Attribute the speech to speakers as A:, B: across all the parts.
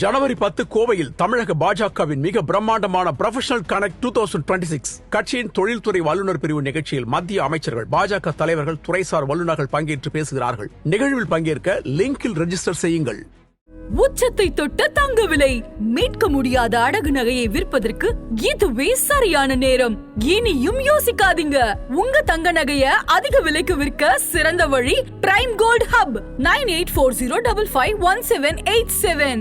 A: ஜனவரி 10 கோவையில் தமிழக பாஜகவின் மிக பிரம்மாண்டமான ப்ரொஃபஷனல் கனெக்ட் 2026 கட்சியின் தொழில்துறை வல்லுநர் பிரிவு நிகழ்ச்சியில் மத்திய அமைச்சர்கள், பாஜக தலைவர்கள், துறைசார் வல்லுநர்கள் பங்கேற்று பேசுகிறார்கள். நிகழ்வில் பங்கேற்க லிங்கில் ரெஜிஸ்டர் செய்யுங்கள்.
B: உச்சத்தை தொட்ட தங்க விலை, மீட்க முடியாத அடகு நகையை விற்பதற்கு இதுவே சரியான நேரம். இனியும் யோசிக்காதீங்க. உங்க தங்க நகைய அதிக விலைக்கு விற்க சிறந்த வழி prime gold hub 9840551787.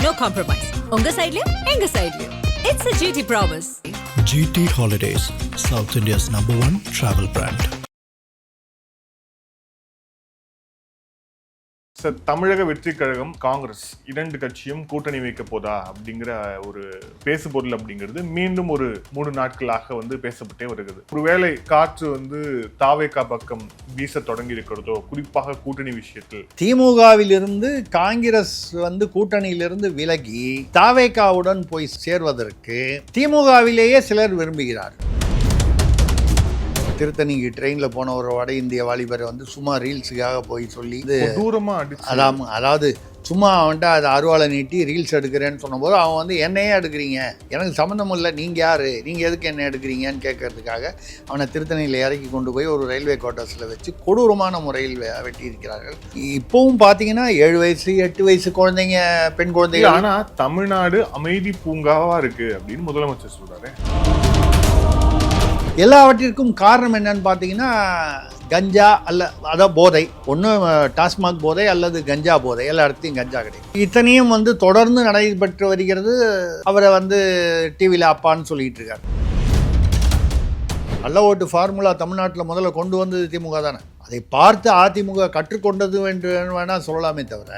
C: No compromise. உங்க சைடுலயும் எங்க சைடுலயும். It's a GT promise.
D: GT Holidays, South India's #1 travel brand.
E: தமிழக வெற்றி கழகம், காங்கிரஸ் இரண்டு கட்சியும் கூட்டணி வைக்க போதா அப்படிங்கிற ஒரு பேசு பொருள் அப்படிங்கிறது மீண்டும் ஒரு 3 நாட்களாக பேசப்பட்டே வருகிறது. ஒருவேளை காற்று தாவேகா பக்கம் வீச தொடங்கி இருக்கிறதோ, குறிப்பாக கூட்டணி விஷயத்தில்.
F: திமுகவிலிருந்து காங்கிரஸ் கூட்டணியிலிருந்து விலகி தாவேகாவுடன் போய் சேர்வதற்கு திமுகவிலேயே சிலர் விரும்புகிறார். திருத்தணிக்கு ட்ரெயினில் போன ஒரு வட இந்திய வாலிபர் சும்மா ரீல்ஸுக்காக போய் சொல்லி அதாவது சும்மா அவன்கிட்ட அதை அருவாளை நீட்டி ரீல்ஸ் எடுக்கிறேன்னு சொன்னபோது அவன் என்னையே எடுக்கிறீங்க, எனக்கு சம்மந்தம் இல்லை, நீங்கள் யார், நீங்கள் எதுக்கு என்ன எடுக்கிறீங்கன்னு கேட்கறதுக்காக அவனை திருத்தணியில் இறக்கி கொண்டு போய் ஒரு ரயில்வே குவார்ட்டர்ஸில் வச்சு கொடூரமான முறையில் வெட்டியிருக்கிறார்கள். இப்போவும் பார்த்தீங்கன்னா 7 வயசு 8 வயசு குழந்தைங்க, பெண் குழந்தைங்க.
E: ஆனால் தமிழ்நாடு அமைதி பூங்காவாக இருக்குது அப்படின்னு முதலமைச்சர் சொல்கிறாரு.
F: எல்லாவற்றிற்கும் காரணம் என்னன்னு பார்த்தீங்கன்னா கஞ்சா அதான் போதை. ஒன்று டாஸ்மாக் போதை அல்லது கஞ்சா போதை. எல்லா இடத்தையும் கஞ்சா கிடைக்கும். இத்தனையும் தொடர்ந்து நடைபெற்று வருகிறது. அவரை டிவியில் அப்பான்னு சொல்லிட்டு இருக்காரு. நல்ல ஓட்டு ஃபார்முலா தமிழ்நாட்டில் முதல்ல கொண்டு வந்தது திமுக தானே. அதை பார்த்து அதிமுக கற்றுக்கொண்டது என்று வேணால் சொல்லலாமே தவிர,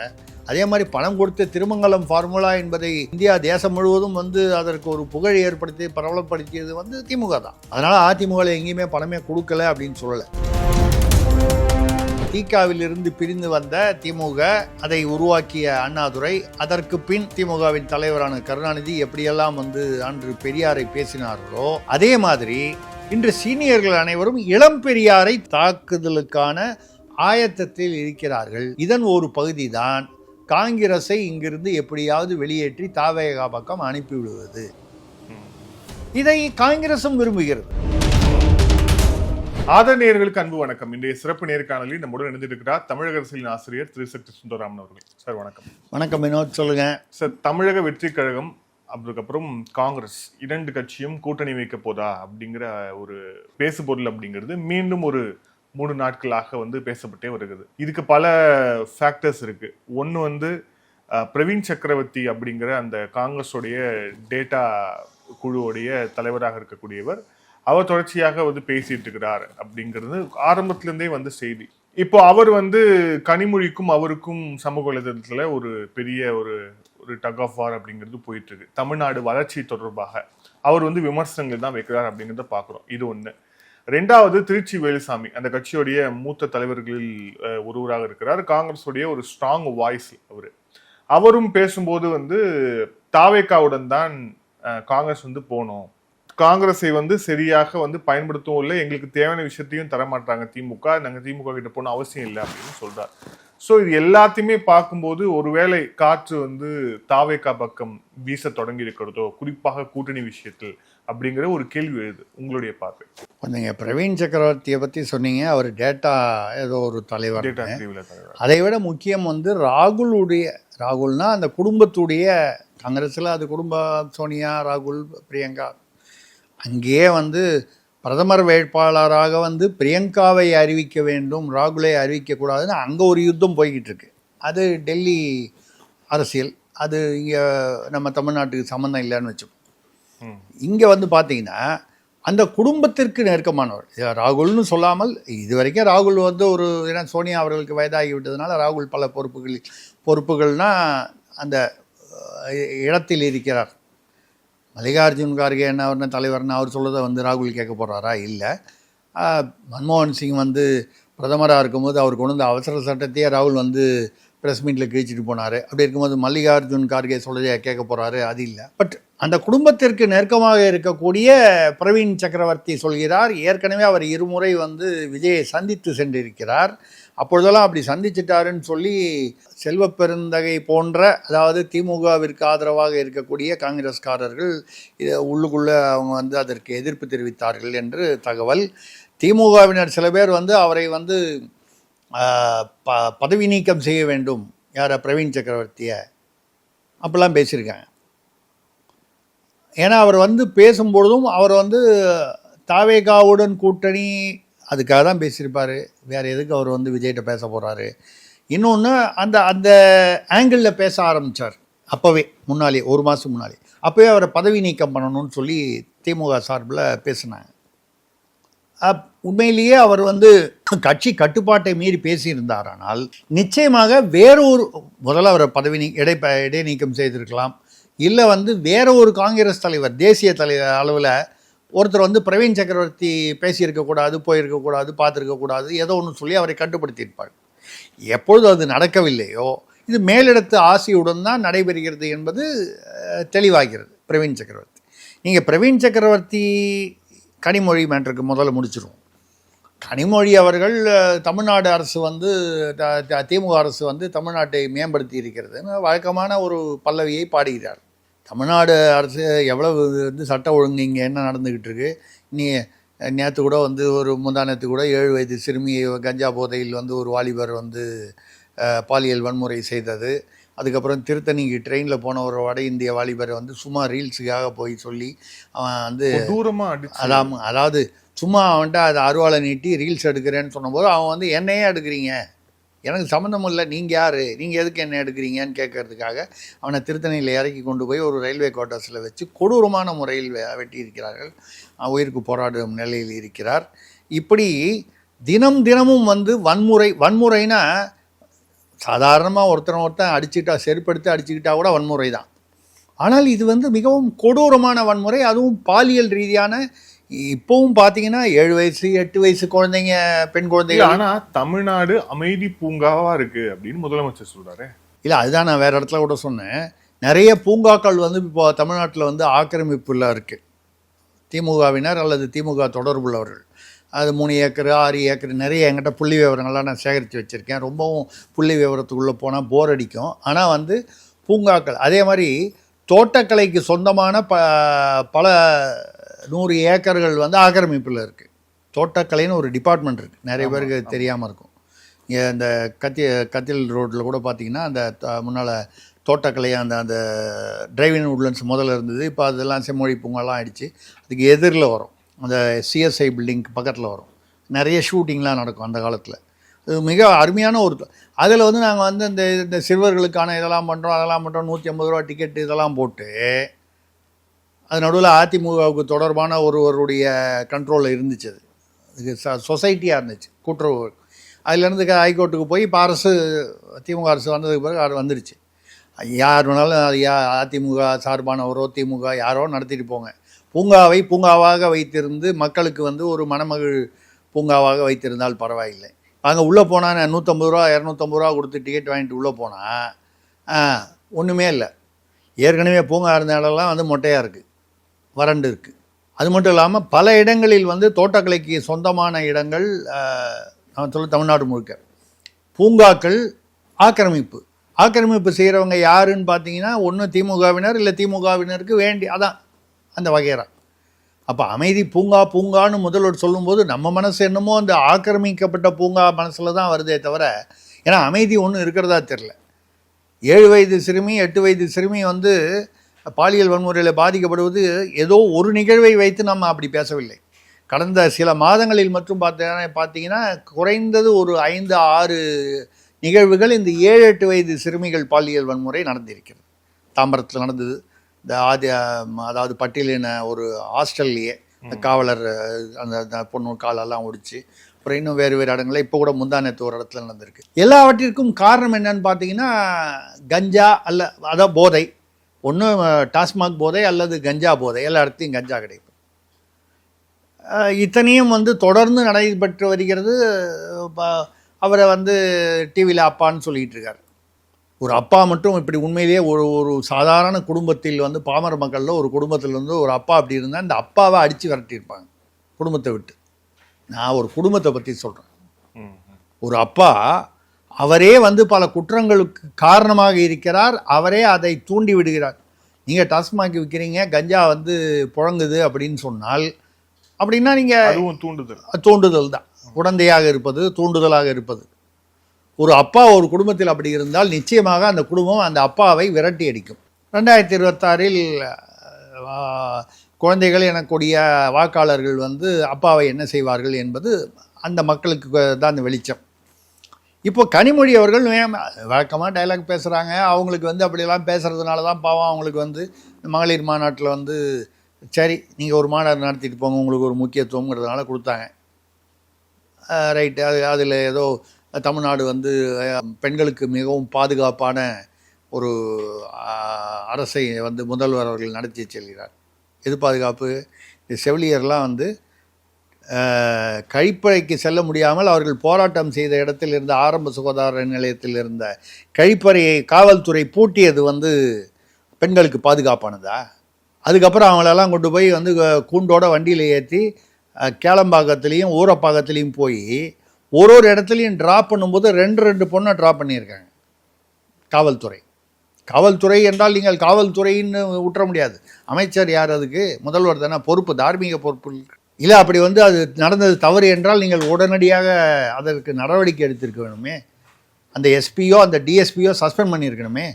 F: அதே மாதிரி பணம் கொடுத்து திருமங்கலம் ஃபார்முலா என்பதை இந்தியா தேசம் முழுவதும் அதற்கு ஒரு புகழ் ஏற்படுத்தி பிரபலப்படுத்தியது திமுக தான். அதனால் அதிமுகவில் எங்கேயுமே பணமே கொடுக்கல அப்படின்னு சொல்லலை. திகாவிலிருந்து பிரிந்து வந்த திமுக, அதை உருவாக்கிய அண்ணாதுரை, அதற்கு பின் திமுகவின் தலைவரான கருணாநிதி எப்படியெல்லாம் அன்று பெரியாரை பேசினார்களோ, அதே மாதிரி இன்று சீனியர்கள் அனைவரும் இளம் பெரியாரை தாக்குதலுக்கான ஆயத்தத்தில் இருக்கிறார்கள். இதன் ஒரு பகுதிதான் காங்கிரஸை இங்கிருந்து எப்படியாவது வெளியேற்றி தாவேகா பக்கம் அனுப்பிவிடுவது. இதை காங்கிரசும் விரும்புகிறது.
E: ஆதரநேயர்களுக்கு அன்பு வணக்கம். இன்றைய சிறப்பு நேர்காணலில் நம்முடன் இணைந்திருக்கிறார் தமிழக அரசியலின் ஆசிரியர் திரு சக்தி சுந்தரராமன் அவர்கள். சார் வணக்கம்.
F: வணக்கம் வினோத், சொல்லுங்க
E: சார். தமிழக வெற்றி கழகம், அதுக்கப்புறம் காங்கிரஸ் இரண்டு கட்சியும் கூட்டணி வைக்க போதா அப்படிங்கிற ஒரு பேசு பொருள் அப்படிங்கிறது மீண்டும் ஒரு 3 நாட்களாக பேசப்பட்டே வருகிறது. இதுக்கு பல ஃபேக்டர்ஸ் இருக்கு. ஒன்று பிரவீன் சக்கரவர்த்தி அப்படிங்கிற அந்த காங்கிரஸோடைய டேட்டா குழுவுடைய தலைவராக இருக்கக்கூடியவர், அவர் தொடர்ச்சியாக பேசிட்டு இருக்கிறார் அப்படிங்கிறது ஆரம்பத்திலிருந்தே செய்தி. இப்போ அவர் கனிமொழிக்கும் அவருக்கும் சமூக வலைதளத்துல ஒரு பெரிய ஒரு டக் ஆஃப் வார் அப்படிங்கிறது போயிட்டு இருக்கு. தமிழ்நாடு வளர்ச்சி தொடர்பாக அவர் விமர்சனங்கள் தான் வைக்கிறார் அப்படிங்கிறத பார்க்குறோம். இது ஒன்று. ரெண்டாவது, திருச்சி வேலுசாமி அந்த கட்சியோடைய மூத்த தலைவர்களில் ஒருவராக இருக்கிறார். காங்கிரஸுடைய ஒரு ஸ்ட்ராங் வாய்ஸ் அவரும் பேசும்போது தாவேகாவுடன் தான் காங்கிரஸ் போனோம், காங்கிரஸை சரியாக பயன்படுத்தவும் இல்லை, எங்களுக்கு தேவையான விஷயத்தையும் தரமாட்டாங்க திமுக, நாங்கள் திமுக கிட்ட போன அவசியம் இல்லை அப்படின்னு சொல்றார். ஸோ இது எல்லாத்தையுமே பார்க்கும்போது ஒருவேளை காற்று தாவேகா பக்கம் வீச தொடங்கி இருக்கிறதோ, குறிப்பாக கூட்டணி விஷயத்தில் அப்படிங்கிற ஒரு கேள்வி எழுது. உங்களுடைய பார்வை.
F: நீங்க பிரவீன் சக்கரவர்த்தியை பத்தி சொன்னீங்க. அவர் டேட்டா ஏதோ ஒரு தலைவர். அதை விட முக்கியம் ராகுல்னா அந்த குடும்பத்துடைய, காங்கிரஸ்ல அது குடும்பம், சோனியா, ராகுல், பிரியங்கா. அங்கேயே பிரதமர் வேட்பாளராக பிரியங்காவை அறிவிக்க வேண்டும், ராகுலை அறிவிக்கக்கூடாதுன்னு அங்கே ஒரு யுத்தம் போய்கிட்டு இருக்கு. அது டெல்லி அரசியல். அது இங்கே நம்ம தமிழ்நாட்டுக்கு சம்மந்தம் இல்லைன்னு வச்சோம். இங்கே பார்த்தீங்கன்னா அந்த குடும்பத்திற்கு நெருக்கமானவர் ராகுல்னு சொல்லாமல், இது வரைக்கும் ராகுல் ஒரு ஏன்னா சோனியா அவர்களுக்கு வயதாகி விட்டதுனால ராகுல் பல பொறுப்புகள்னா அந்த இடத்தில் இருக்கிறார். மல்லிகார்ஜுன் கார்கே என்ன தலைவர்னு அவர் சொல்றதை ராகுல் கேட்க போகிறாரா? இல்லை. மன்மோகன் சிங் பிரதமராக இருக்கும்போது அவர் கொண்டு வந்த அவசர சட்டத்தையே ராகுல் ப்ரெஸ் மீட்டில் கிழிச்சிட்டு போனார். அப்படி இருக்கும்போது மல்லிகார்ஜுன் கார்கே சொல்றதை கேட்க போகிறாரு, அது இல்லை. பட் அந்த குடும்பத்திற்கு நெருக்கமாக இருக்கக்கூடிய பிரவீன் சக்கரவர்த்தி சொல்கிறார், ஏற்கனவே அவர் இருமுறை வந்து விஜயை சந்தித்து சென்றிருக்கிறார். அப்பொழுதெல்லாம் அப்படி சந்திச்சிட்டாருன்னு சொல்லி செல்வ பெருந்தகை போன்ற, அதாவது திமுகவிற்கு ஆதரவாக இருக்கக்கூடிய காங்கிரஸ்காரர்கள் உள்ளுக்குள்ளே அவங்க வந்து அதற்கு எதிர்ப்பு தெரிவித்தார்கள் என்று தகவல். திமுகவினர் சில பேர் வந்து அவரை வந்து பதவி நீக்கம் செய்ய வேண்டும், யாரை, பிரவீன் சக்கரவர்த்தியை, அப்படிலாம் பேசியிருக்காங்க. ஏன்னா அவர் வந்து பேசும்பொழுதும் அவர் வந்து தாவேகாவுடன் கூட்டணி அதுக்காக தான் பேசியிருப்பார், வேறு எதுக்கு அவர் வந்து விஜய்கிட்ட பேச போகிறாரு. இன்னொன்று அந்த அந்த ஆங்கிளில் பேச ஆரம்பித்தார் அப்போவே, முன்னாலே 1 மாதம் முன்னாலே. அப்போவே அவரை பதவி நீக்கம் பண்ணணும்னு சொல்லி திமுக சார்பில் பேசினாங்க. உண்மையிலேயே அவர் வந்து கட்சி கட்டுப்பாட்டை மீறி பேசியிருந்தாரானால் நிச்சயமாக வேறொரு, முதல்ல அவரை பதவி இடைநீக்கம் செய்திருக்கலாம். இல்லை வந்து வேற ஒரு காங்கிரஸ் தலைவர், தேசிய தலைவர் அளவில் ஒருத்தர் வந்து பிரவீன் சக்கரவர்த்தி பேசியிருக்கக்கூடாது, போயிருக்கக்கூடாது, பார்த்துருக்கக்கூடாது, ஏதோ ஒன்று சொல்லி அவரை கட்டுப்படுத்தியிருப்பார். எப்பொழுது அது நடக்கவில்லையோ, இது மேலிடத்து ஆசையுடன் தான் நடைபெறுகிறது என்பது தெளிவாகிறது. பிரவீன் சக்கரவர்த்தி, நீங்கள் பிரவீன் சக்கரவர்த்தி கனிமொழி மேட்டருக்கு முதல்ல முடிச்சிருவோம். கனிமொழி அவர்கள் தமிழ்நாடு அரசு வந்து திமுக அரசு வந்து தமிழ்நாட்டை மேம்படுத்தி இருக்கிறதுன்னு வழக்கமான ஒரு பல்லவியை பாடுகிறார். தமிழ்நாடு அரசு எவ்வளவு வந்து சட்ட ஒழுங்கு இங்கே என்ன நடந்துக்கிட்டு இருக்கு. நேற்று கூட வந்து ஒரு முந்தானத்து கூட 7 வயது சிறுமியை கஞ்சா போதையில் வந்து ஒரு வாலிபர் வந்து பாலியல் வன்முறை செய்தது. அதுக்கப்புறம் திருத்தணிக்கு ட்ரெயினில் போன ஒரு வட இந்திய வாலிபரை வந்து சும்மா ரீல்ஸுக்காக போய் சொல்லி அவன் வந்து அதாவது சும்மா அவன்கிட்ட அதை அருவாளை நீட்டி ரீல்ஸ் எடுக்கிறேன்னு சொன்னபோது அவன் வந்து என்னையே எடுக்கிறீங்க, எனக்கு சம்மந்தம் இல்லை, நீங்கள் யார், நீங்கள் எதுக்கு என்ன எடுக்கிறீங்கன்னு கேட்கறதுக்காக அவனை திருத்தணியில் இறக்கி கொண்டு போய் ஒரு ரயில்வே குவார்ட்டர்ஸில் வச்சு கொடூரமான முறையில் வெட்டியிருக்கிறார்கள். உயிருக்கு போராடும் நிலையில் இருக்கிறார். இப்படி தினமும் வந்து வன்முறைனா சாதாரணமாக ஒருத்தன் அடிச்சுக்கிட்டா, செருப்படுத்தி அடிச்சுக்கிட்டா கூட வன்முறை தான். ஆனால் இது வந்து மிகவும் கொடூரமான வன்முறை, அதுவும் பாலியல் ரீதியான. இப்போவும் பார்த்தீங்கன்னா 7 வயசு 8 வயசு குழந்தைங்க, பெண் குழந்தைகள்.
E: ஆனால் தமிழ்நாடு அமைதி பூங்காவா இருக்கு அப்படின்னு முதலமைச்சர் சொல்றாரு.
F: இல்லை, அதுதான் நான் வேற இடத்துல கூட சொன்னேன். நிறைய பூங்காக்கள் வந்து இப்போ தமிழ்நாட்டில் வந்து ஆக்கிரமிப்புல இருக்குது. திமுகவினர் அல்லது திமுக தொடர்புள்ளவர்கள் அது 3 ஏக்கர் 6 ஏக்கர் நிறைய என்கிட்ட புள்ளி விவரங்கள்லாம் நான் சேகரித்து வச்சுருக்கேன். ரொம்பவும் புள்ளி விவரத்துக்குள்ளே போனால் போர் அடிக்கும். ஆனால் வந்து பூங்காக்கள், அதே மாதிரி தோட்டக்கலைக்கு சொந்தமான பல 100 ஏக்கர்கள் வந்து ஆக்கிரமிப்பில் இருக்குது. தோட்டக்கலைன்னு ஒரு டிபார்ட்மெண்ட் இருக்குது, நிறைய பேருக்கு தெரியாமல் இருக்கும். இங்கே இந்த கத்தில் ரோட்டில் கூட பார்த்திங்கன்னா அந்த முன்னால் தோட்டக்கலை அந்த டிரைவிங் உட்லன்ஸ் முதல்ல இருந்தது. இப்போ அதெல்லாம் செம்மொழி பூங்காலாம் ஆகிடுச்சு. அதுக்கு எதிரில் வரும், அந்த சிஎஸ்ஐ பில்டிங்க்கு பக்கத்தில் வரும். நிறைய ஷூட்டிங்லாம் நடக்கும் அந்த காலத்தில். அது மிக அருமையான ஒரு, அதில் வந்து நாங்கள் வந்து இந்த சிறுவர்களுக்கான இதெல்லாம் பண்ணுறோம், அதெல்லாம் பண்ணுறோம், 150 ரூபா டிக்கெட்டு இதெல்லாம் போட்டு, அது நடுவில் அதிமுகவுக்கு தொடர்பான ஒருவருடைய கண்ட்ரோலில் இருந்துச்சு. அது சொசைட்டியாக இருந்துச்சு, கூட்டுறவு. அதுலேருந்து ஹைகோர்ட்டுக்கு போய் இப்போ அரசு, திமுக அரசு வந்ததுக்கு பிறகு அது வந்துடுச்சு. யார் வேணாலும் அதிமுக சார்பானவரோ திமுக யாரோ நடத்திட்டு போங்க. பூங்காவை பூங்காவாக வைத்திருந்து மக்களுக்கு வந்து ஒரு மணமகள் பூங்காவாக வைத்திருந்தால் பரவாயில்லை. அங்கே உள்ளே போனால் 150 ரூபா 250 ரூபா கொடுத்து டிக்கெட் வாங்கிட்டு உள்ளே போனால் ஒன்றுமே இல்லை. ஏற்கனவே பூங்கா இருந்த இடம்லாம் வந்து மொட்டையாக இருக்குது, வறண்டு இருக்குது. அது மட்டும் இல்லாமல் பல இடங்களில் வந்து தோட்டக்கலைக்கு சொந்தமான இடங்கள் நான் சொல்ல தமிழ்நாடு முழுக்க பூங்காக்கள் ஆக்கிரமிப்பு செய்கிறவங்க யாருன்னு பார்த்தீங்கன்னா ஒன்று திமுகவினர், இல்லை திமுகவினருக்கு வேண்டி, அதான் அந்த வகைரா. அப்போ அமைதி பூங்கான்னு முதல்வர் சொல்லும்போது நம்ம மனசு என்னமோ அந்த ஆக்கிரமிக்கப்பட்ட பூங்கா மனசில் தான் வருதே தவிர, ஏன்னா அமைதி ஒன்றும் இருக்கிறதா தெரில. 7 வயது சிறுமி 8 வயது சிறுமி வந்து பாலியல் வன்முறையில் பாதிக்கப்படுவது ஏதோ ஒரு நிகழ்வை வைத்து நம்ம அப்படி பேசவில்லை. கடந்த சில மாதங்களில் மட்டும் பார்த்தீங்கன்னா குறைந்தது ஒரு 5-6 நிகழ்வுகள் இந்த 7-8 வயது சிறுமிகள் பாலியல் வன்முறை நடந்திருக்கிறது. தாம்பரத்தில் நடந்தது, இந்த அதாவது பட்டியலின ஒரு ஹாஸ்டல்லையே காவலர் அந்த பொண்ணு காலெல்லாம் ஒடிச்சு, அப்புறம் இன்னும் வேறு இடங்களில் இப்போ கூட முந்தானத்து ஒரு இடத்துல நடந்திருக்கு. எல்லாவற்றிற்கும் காரணம் என்னன்னு பார்த்தீங்கன்னா கஞ்சா அதான் போதை. ஒன்று டாஸ்மாக் போதை அல்லது கஞ்சா போதை, எல்லா இடத்தையும் கஞ்சா கிடைக்கும். இத்தனையும் வந்து தொடர்ந்து நடைபெற்று வருகிறது. அவரை வந்து டிவியில் அப்பான்னு சொல்லிகிட்டு இருக்கார். ஒரு அப்பா மட்டும் இப்படி உண்மையிலேயே ஒரு சாதாரண குடும்பத்தில் வந்து பாமர மக்களில் ஒரு குடும்பத்தில் வந்து ஒரு அப்பா அப்படி இருந்தால் இந்த அப்பாவை அடித்து விரட்டியிருப்பாங்க குடும்பத்தை விட்டு. நான் ஒரு குடும்பத்தை பற்றி சொல்கிறேன். ஒரு அப்பா அவரே வந்து பல குற்றங்களுக்கு காரணமாக இருக்கிறார், அவரே அதை தூண்டி விடுகிறார். நீங்கள் டாஸ்மாக் விற்கிறீங்க, கஞ்சா வந்து புழங்குது அப்படின்னு சொன்னால் அப்படின்னா நீங்கள் தூண்டுதல் தான், உடந்தையாக இருப்பது, தூண்டுதலாக இருப்பது. ஒரு அப்பா ஒரு குடும்பத்தில் அப்படி இருந்தால் நிச்சயமாக அந்த குடும்பம் அந்த அப்பாவை விரட்டி அடிக்கும். 2026 குழந்தைகள் எனக்கூடிய வாக்காளர்கள் வந்து அப்பாவை என்ன செய்வார்கள் என்பது அந்த மக்களுக்கு தான் அந்த வெளிச்சம். இப்போ கனிமொழி அவர்கள் வழக்கமாக டைலாக் பேசுகிறாங்க. அவங்களுக்கு வந்து அப்படியெல்லாம் பேசுகிறதுனால தான் பாவம் அவங்களுக்கு வந்து மகளிர் மாநாட்டில் வந்து சரி நீங்கள் ஒரு மாநாடு நடத்திட்டு போங்க, உங்களுக்கு ஒரு முக்கியத்துவங்கிறதுனால கொடுத்தாங்க. ரைட்டு. அதில் ஏதோ தமிழ்நாடு வந்து பெண்களுக்கு மிகவும் பாதுகாப்பான ஒரு அரசை வந்து முதல்வர் அவர்கள் நடத்தி செல்கிறார். எது பாதுகாப்பு? இந்த செவிலியர்லாம் வந்து கழிப்பறைக்கு செல்ல முடியாமல் அவர்கள் போராட்டம் செய்த இடத்தில் இருந்த ஆரம்ப சுகாதார நிலையத்தில் இருந்த கழிப்பறையை காவல்துறை பூட்டியது வந்து பெண்களுக்கு பாதுகாப்பானதா? அதுக்கப்புறம் அவங்களெல்லாம் கொண்டு போய் வந்து கூண்டோட வண்டியில் ஏற்றி கேளம்பாக்கத்துலேயும் ஊரப்பாக்கத்துலேயும் போய் ஒரு இடத்துலையும் ட்ராப் பண்ணும்போது 2 பொண்ணை ட்ராப் பண்ணியிருக்காங்க காவல்துறை. காவல்துறை என்றால் நீங்கள் காவல்துறைன்னு விட்டுற முடியாது. அமைச்சர் யார் அதுக்கு? முதல்வர் தானே பொறுப்பு, தார்மீக பொறுப்பு. இல்லை அப்படி வந்து அது நடந்தது தவறு என்றால் நீங்கள் உடனடியாக அதற்கு நடவடிக்கை எடுத்திருக்க வேணுமே. அந்த எஸ்பியோ அந்த டிஎஸ்பியோ சஸ்பெண்ட் பண்ணியிருக்கணுமே.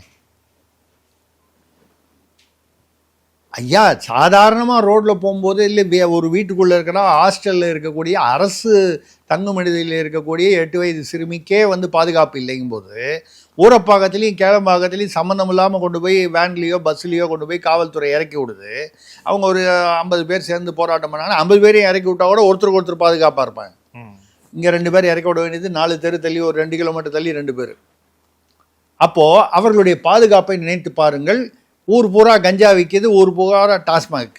F: ஐயா, சாதாரணமாக ரோட்டில் போகும்போது இல்லை ஒரு வீட்டுக்குள்ளே இருக்கிற ஹாஸ்டலில் இருக்கக்கூடிய அரசு தங்கும் விடுதியில் இருக்கக்கூடிய 8 வயது சிறுமிக்கே வந்து பாதுகாப்பு இல்லைங்கும்போது ஊரப்பாக்கத்துலேயும் கேளம்பாக்கத்துலேயும் சம்மந்தம் இல்லாமல் கொண்டு போய் வேன்லேயோ பஸ்லேயோ கொண்டு போய் காவல்துறை இறக்கி விடுது. அவங்க ஒரு 50 பேர் சேர்ந்து போராட்டம் பண்ணாங்கன்னா 50 பேரையும் இறக்கி விட்டால் கூட ஒருத்தருக்கு ஒருத்தர் பாதுகாப்பாக இருப்பாங்க. இங்கே 2 பேர் இறக்கி விட வேண்டியது 4 தெரு தள்ளி, ஒரு 2 கிலோமீட்டர் தள்ளி 2 பேர். அப்போது அவர்களுடைய பாதுகாப்பை நினைத்து பாருங்கள். ஊர் பூரா கஞ்சா விற்கிது, ஊர் பூரா டாஸ்மாக்.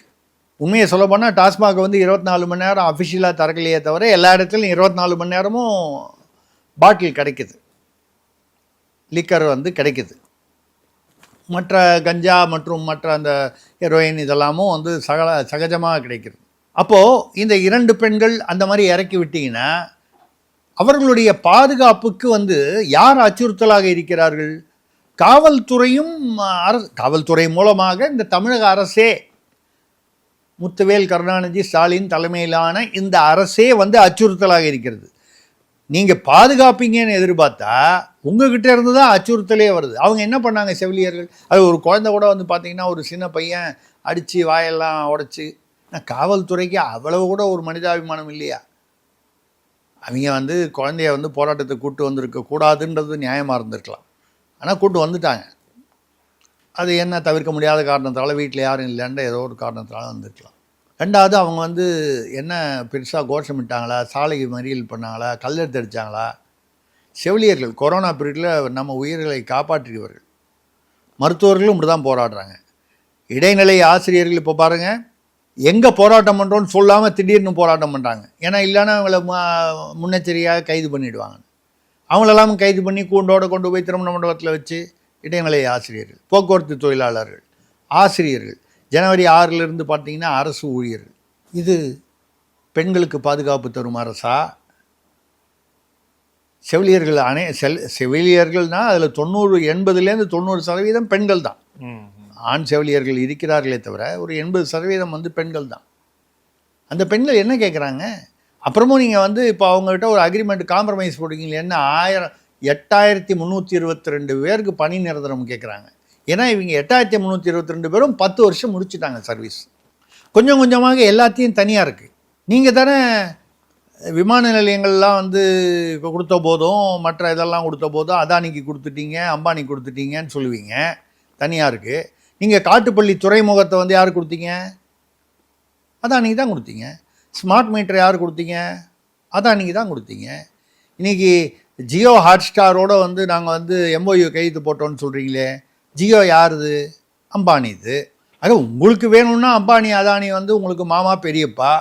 F: உண்மையை சொல்ல போனால் டாஸ்மாக் வந்து 24 மணி நேரம் அஃபிஷியலாக திறக்கலையே தவிர எல்லா இடத்துலையும் 24 மணி நேரமும் பாட்டில் கிடைக்குது, லிக்கர் வந்து கிடைக்குது. மற்ற கஞ்சா மற்றும் மற்ற அந்த ஹெரோயின் இதெல்லாமும் வந்து சகஜமாக கிடைக்கிறது. அப்போது இந்த 2 பெண்கள் அந்த மாதிரி இறக்கி விட்டீங்கன்னா அவர்களுடைய பாதுகாப்புக்கு வந்து யார் அச்சுறுத்தலாக இருக்கிறார்கள்? காவல்துறையும் காவல்துறை மூலமாக இந்த தமிழக அரசே, முத்துவேல் கருணாநிதி ஸ்டாலின் தலைமையிலான இந்த அரசே வந்து அச்சுறுத்தலாக இருக்கிறது. நீங்கள் பாதுகாப்பீங்கன்னு எதிர்பார்த்தா உங்ககிட்ட இருந்து தான் அச்சுறுத்தலே வருது. அவங்க என்ன பண்ணாங்க செவிலியர்கள்? அது ஒரு குழந்தை கூட வந்து பார்த்தீங்கன்னா ஒரு சின்ன பையன் அடித்து வாயெல்லாம் உடைச்சி, காவல்துறைக்கு அவ்வளவு கூட ஒரு மனிதாபிமானம் இல்லையா? அவங்க வந்து குழந்தைய வந்து போராட்டத்தை கூட்டு வந்திருக்க கூடாதுன்றது நியாயமாக இருந்திருக்கலாம். ஆனால் கூட்டு வந்துட்டாங்க. அது என்ன தவிர்க்க முடியாத காரணத்தால், வீட்டில் யாரும் இல்லைன்ற ஏதோ ஒரு காரணத்தால் வந்துருக்கலாம். 2வது அவங்க வந்து என்ன பெருசாக கோஷமிட்டாங்களா, சாலை மறியல் பண்ணாங்களா, கல்லெடுத்து அடித்தாங்களா? செவிலியர்கள் கொரோனா பீரியடில் நம்ம உயிர்களை காப்பாற்றியவர்கள். மருத்துவர்களும் இப்படி தான் போராடுறாங்க. இடைநிலை ஆசிரியர்கள் இப்போ பாருங்கள், எங்கே போராட்டம் பண்ணுறோன்னு சொல்லாமல் திடீர்னு போராட்டம் பண்ணுறாங்க. ஏன்னா இல்லைன்னா அவங்கள முன்னெச்சரிக்கையாக கைது பண்ணிவிடுவாங்க. அவங்களெல்லாம் கைது பண்ணி கூண்டோடு கொண்டு போய் திருமண மண்டபத்தில் வச்சு இடைநிலை ஆசிரியர்கள், போக்குவரத்து தொழிலாளர்கள், ஆசிரியர்கள், ஜனவரி 6 பார்த்தீங்கன்னா அரசு ஊழியர்கள். இது பெண்களுக்கு பாதுகாப்பு தரும் அரசா? செவிலியர்கள் செவிலியர்கள்னால் அதில் 80% 90% பெண்கள் தான். ஆண் செவிலியர்கள் இருக்கிறார்களே தவிர ஒரு 80% வந்து பெண்கள் தான். அந்த பெண்கள் என்ன கேட்குறாங்க? அப்புறமும் நீங்கள் வந்து இப்போ அவங்ககிட்ட ஒரு அக்ரிமெண்ட் காம்ப்ரமைஸ் போடுவீங்களே, என்ன 8322 பேருக்கு பணி நிரந்தரம் கேட்குறாங்க. ஏன்னா இவங்க 8322 பேரும் 10 வருஷம் முடிச்சுட்டாங்க சர்வீஸ். கொஞ்சம் கொஞ்சமாக எல்லாத்தையும் தனியாக இருக்குது. நீங்கள் தானே விமான நிலையங்கள்லாம் வந்து இப்போ கொடுத்த போதும் மற்ற இதெல்லாம் கொடுத்த போதும் அதானிக்கு கொடுத்துட்டீங்க, அம்பானி கொடுத்துட்டீங்கன்னு சொல்லுவீங்க, தனியாக இருக்குது. நீங்கள் காட்டுப்பள்ளி துறைமுகத்தை வந்து யார் கொடுத்தீங்க? அதானிக்கு தான் கொடுத்தீங்க. ஸ்மார்ட் மீட்டர் யார் கொடுத்தீங்க? அதானிக்கு தான் கொடுத்தீங்க. இன்றைக்கி ஜியோ ஹாட்ஸ்டாரோடு வந்து நாங்கள் வந்து MOU கையெழுத்து போட்டோன்னு சொல்கிறீங்களே, ஜியோ யாருது? அம்பானி. இது அது உங்களுக்கு வேணும்னா அம்பானி அதானி வந்து உங்களுக்கு மாமா பெரியப்பா.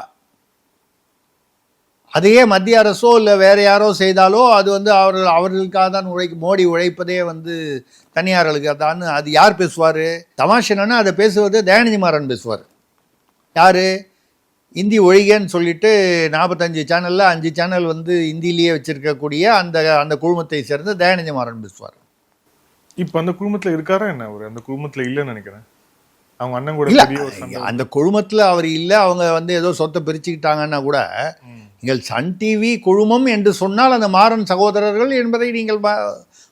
F: அதையே மத்திய அரசோ இல்லை வேற யாரோ செய்தாலோ அது வந்து அவர்களுக்காக தான் மோடி உழைப்பதே வந்து தனியார்களுக்கு தான். அது யார் பேசுவார்? தமாஷ் என்னன்னா அதை பேசுவது தயாநிதி மாறன் பேசுவார். யார்? இந்தி ஒழிகன்னு சொல்லிட்டு 45 சேனலில் 5 சேனல் வந்து இந்தியிலேயே வச்சிருக்கக்கூடிய அந்த குழுமத்தை சேர்ந்த தயாநிதி மாறன் பேசுவார்.
E: இப்போ அந்த குழுமத்தில் இருக்காரா என்ன? அவர் அந்த குழுமத்தில் இல்லைன்னு நினைக்கிறேன். அவங்க அண்ணன் கூட
F: இல்லை,
E: பெரிய ஒரு சண்டை.
F: அந்த குழுமத்தில் அவர் இல்லை. அவங்க வந்து ஏதோ சொத்தை பிரிச்சுக்கிட்டாங்கன்னா கூட நீங்கள் சன் டிவி குழுமம் என்று சொன்னால் அந்த மாறன் சகோதரர்கள் என்பதை நீங்கள்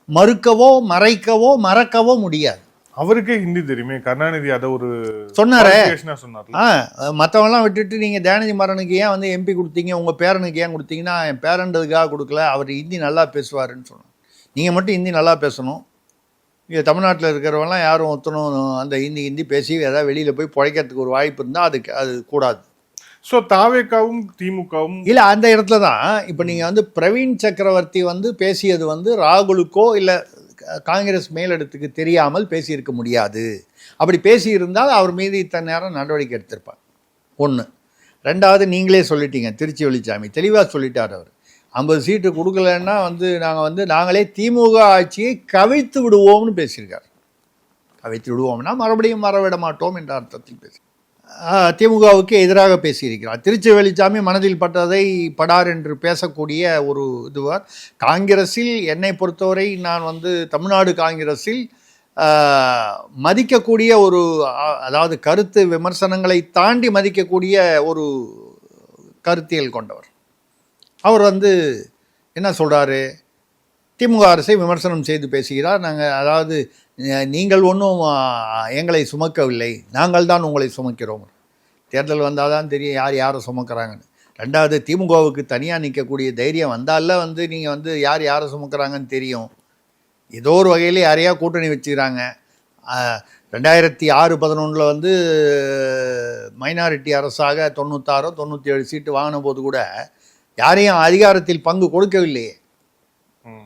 F: மறுக்கவோ மறக்கவோ முடியாது.
E: அவருக்கே ஹிந்தி தெரியுமே. கருணாநிதி அதை ஒரு
F: சொன்னாரே.
E: சொன்னார்.
F: மற்றவெல்லாம் விட்டுட்டு நீங்கள் தயாநிதி மாறனுக்கு ஏன் வந்து எம்பி கொடுத்தீங்க, உங்கள் பேரனுக்கு ஏன் கொடுத்தீங்கன்னா, என் பேரன்றதுக்காக கொடுக்கல, அவர் ஹிந்தி நல்லா பேசுவாருன்னு சொன்னார். நீங்கள் மட்டும் ஹிந்தி நல்லா பேசணும். இங்கே தமிழ்நாட்டில் இருக்கிறவங்களாம் யாரும் ஒத்தனும் அந்த ஹிந்தி பேசி ஏதாவது வெளியில் போய் பிழைக்கிறதுக்கு ஒரு வாய்ப்பு இருந்தால் அது கூடாது.
E: ஸோ தாவேக்காவும் திமுகவும்
F: இல்லை, அந்த இடத்துல தான் இப்போ நீங்கள் வந்து பிரவீன் சக்கரவர்த்தி வந்து பேசியது வந்து ராகுலுக்கோ இல்லை காங்கிரஸ் மேலிடத்துக்கு தெரியாமல் பேசியிருக்க முடியாது. அப்படி பேசியிருந்தால் அவர் மீது இத்தனை நேரம் நடவடிக்கை எடுத்திருப்பார். 1. 2வது, நீங்களே சொல்லிட்டீங்க, திருச்சி வெளிச்சாமி தெளிவாக சொல்லிட்டார். அவர் 50 சீட்டு கொடுக்கலன்னா வந்து நாங்களே திமுக ஆட்சியை கவிழ்த்து விடுவோம்னு பேசியிருக்கார். கவிழ்த்து விடுவோம்னா மறுபடியும் வரவிட மாட்டோம் என்ற அர்த்தத்தில் பேசி திமுகவுக்கு எதிராக பேசியிருக்கிறார். திருச்சி வெளிச்சாமி மனதில் பட்டதை படார் என்று பேசக்கூடிய ஒரு இதுவார். காங்கிரஸில் என்னை பொறுத்தவரை நான் வந்து தமிழ்நாடு காங்கிரஸில் மதிக்கக்கூடிய ஒரு, அதாவது கருத்து விமர்சனங்களை தாண்டி மதிக்கக்கூடிய ஒரு கருத்தியல் கொண்டவர். அவர் வந்து என்ன சொல்கிறாரு? திமுக அரசை விமர்சனம் செய்து பேசுகிறார். அதாவது நீங்கள் ஒன்றும் எங்களை சுமக்கவில்லை, நாங்கள் தான் உங்களை சுமக்கிறோம். தேர்தல் வந்தால் தான் தெரியும் யாரை சுமக்கிறாங்கன்னு. 2வது, திமுகவுக்கு தனியாக நிற்கக்கூடிய தைரியம் வந்தால வந்து நீங்கள் வந்து யாரை சுமக்கிறாங்கன்னு தெரியும். ஏதோ ஒரு வகையில் யாரையா கூட்டணி வச்சுக்கிறாங்க. 2006-11 வந்து மைனாரிட்டி அரசாக 96-97 சீட்டு வாங்கின போது கூட யாரையும் அதிகாரத்தில் பங்கு கொடுக்கவில்லையே.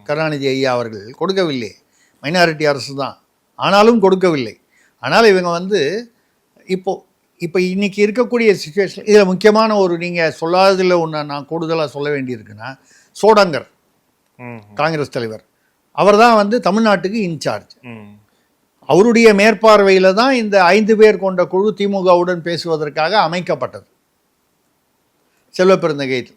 F: கருணாநிதி ஐயா அவர்கள் கொடுக்கவில்லை. மைனாரிட்டி அரசு தான், ஆனாலும் கொடுக்கவில்லை. ஆனால் இவங்க வந்து இப்போ இன்னைக்கு இருக்கக்கூடிய சிச்சுவேஷன் இதில் முக்கியமான ஒரு, நீங்கள் சொல்லாததில் ஒன்று நான் கூடுதலாக சொல்ல வேண்டியிருக்குன்னா, சோடங்கர் காங்கிரஸ் தலைவர், அவர் தான் வந்து தமிழ்நாட்டுக்கு இன்சார்ஜ். அவருடைய மேற்பார்வையில் தான் இந்த 5 பேர் கொண்ட குழு திமுகவுடன் பேசுவதற்காக அமைக்கப்பட்டது செல்வ பெருந்தகையில்.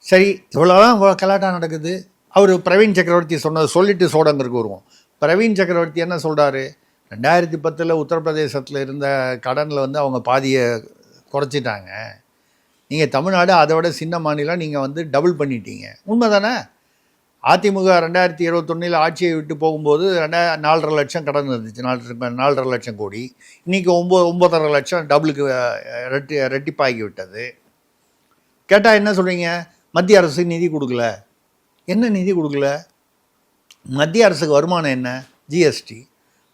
F: சரி, இவ்வளோதான் கலாட்டா நடக்குது. அவர் பிரவீன் சக்கரவர்த்தி சொன்னதை சொல்லிட்டு சோடங்கருக்கு வருவோம். பிரவீன் சக்கரவர்த்தி என்ன சொல்கிறாரு? 2010 உத்தரப்பிரதேசத்தில் இருந்த கடனில் வந்து அவங்க பாதியை குறைச்சிட்டாங்க. நீங்கள் தமிழ்நாடு அதை விட சின்ன மாநிலம், நீங்கள் வந்து டபுள் பண்ணிட்டீங்க. உண்மை தானே? அதிமுக 2021 ஆட்சியை விட்டு போகும்போது 4.5 லட்சம் கடன் இருந்துச்சு, 4.5 லட்சம் கோடி. இன்றைக்கி 9.5 லட்சம் டபுளுக்கு ரெட்டிப்பாகி விட்டது. கேட்டால் என்ன சொல்கிறீங்க? மத்திய அரசு நிதி கொடுக்கல. என்ன நிதி கொடுக்கல? மத்திய அரசுக்கு வருமானம் என்ன? ஜிஎஸ்டி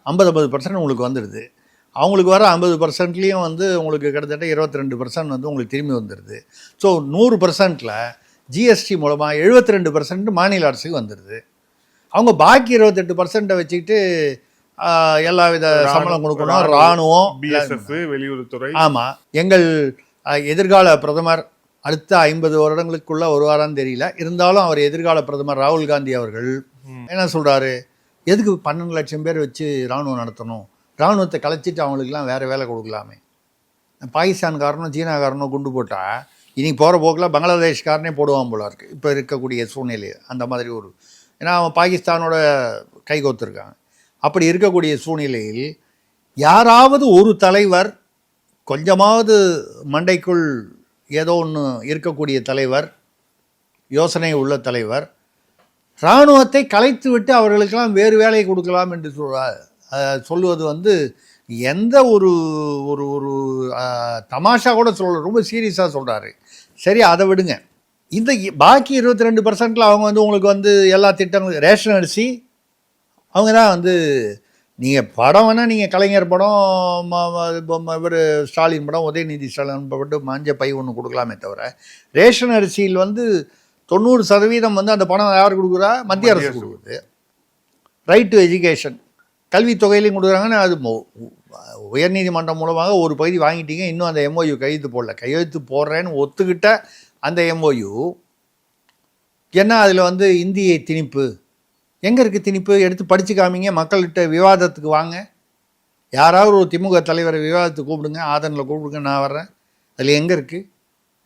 F: 50% உங்களுக்கு வந்துடுது. அவங்களுக்கு வர 50%லேயும் வந்து உங்களுக்கு கிட்டத்தட்ட 22% வந்து உங்களுக்கு திரும்பி வந்துடுது. ஸோ 100%ல் ஜிஎஸ்டி மூலமாக 72% மாநில அரசுக்கு வந்துடுது. அவங்க பாக்கி 28% வச்சுக்கிட்டு எல்லா வித சம்பளம் கொடுக்கணும். இராணுவம்,
E: பிஎஸ்எஃப், வெளியுறவுத்துறை.
F: ஆமாம், எங்கள் எதிர்கால பிரதமர் அடுத்த 50 வருடங்களுக்குள்ள வருவாரான்னு தெரியல. இருந்தாலும் அவர் எதிர்கால பிரதமர் ராகுல் காந்தி அவர்கள் என்ன சொல்கிறாரு? எதுக்கு 12 லட்சம் பேர் வச்சு இராணுவம் நடத்தணும்? இராணுவத்தை கலைச்சிட்டு அவங்களுக்குலாம் வேறு வேலை கொடுக்கலாமே. பாகிஸ்தான்காரனும் சீனாக்காரனும் குண்டு போட்டால் இன்றைக்கி போகிற போக்கில் பங்களாதேஷ்காரனே போடுவான் போல இருக்குது இப்போ இருக்கக்கூடிய சூழ்நிலையில். அந்த மாதிரி ஒரு, ஏன்னா அவன் பாகிஸ்தானோட கைகோத்துருக்காங்க. அப்படி இருக்கக்கூடிய சூழ்நிலையில் யாராவது ஒரு தலைவர், கொஞ்சமாவது மண்டைக்குள் ஏதோ ஒன்று இருக்கக்கூடிய தலைவர், யோசனை உள்ள தலைவர், இராணுவத்தை கலைத்து விட்டு அவர்களுக்கெல்லாம் வேறு வேலையை கொடுக்கலாம் என்று சொல்லுவது வந்து எந்த ஒரு ஒரு ஒரு தமாஷா கூட ரொம்ப சீரியஸாக சொல்கிறாரு. சரி, அதை விடுங்க. இந்த பாக்கி 22%ல் அவங்க வந்து உங்களுக்கு வந்து எல்லா திட்டங்களும், ரேஷன் அரிசி அவங்க தான் வந்து, நீங்கள் படம் வேணால் நீங்கள் கலைஞர் படம், இவர் ஸ்டாலின் படம், உதயநிதி ஸ்டாலின் பட்டு மஞ்சள் பை ஒன்று கொடுக்கலாமே தவிர, ரேஷன் அரிசியில் வந்து 90% வந்து அந்த பணம் யார் கொடுக்குறா? மத்திய அரசு கொடுக்குது. ரைட் டு எஜுகேஷன், கல்வித்தொகையிலையும் கொடுக்குறாங்கன்னா, அது உயர்நீதிமன்றம் மூலமாக ஒரு பகுதி வாங்கிட்டீங்க, இன்னும் அந்த எம்ஓயு கையெழுத்து போடல. கையெழுத்து போடுறேன்னு ஒத்துக்கிட்ட அந்த எம்ஓயு. ஏன்னா அதில் வந்து இந்தியை திணிப்பு எங்கே இருக்குது? திணிப்பு எடுத்து படித்து காமிங்க, மக்கள்கிட்ட விவாதத்துக்கு வாங்க. யாராவது ஒரு திமுக தலைவரை விவாதத்துக்கு கூப்பிடுங்க, ஆதனில் கூப்பிடுங்க, நான் வர்றேன். அதில் எங்கே இருக்குது?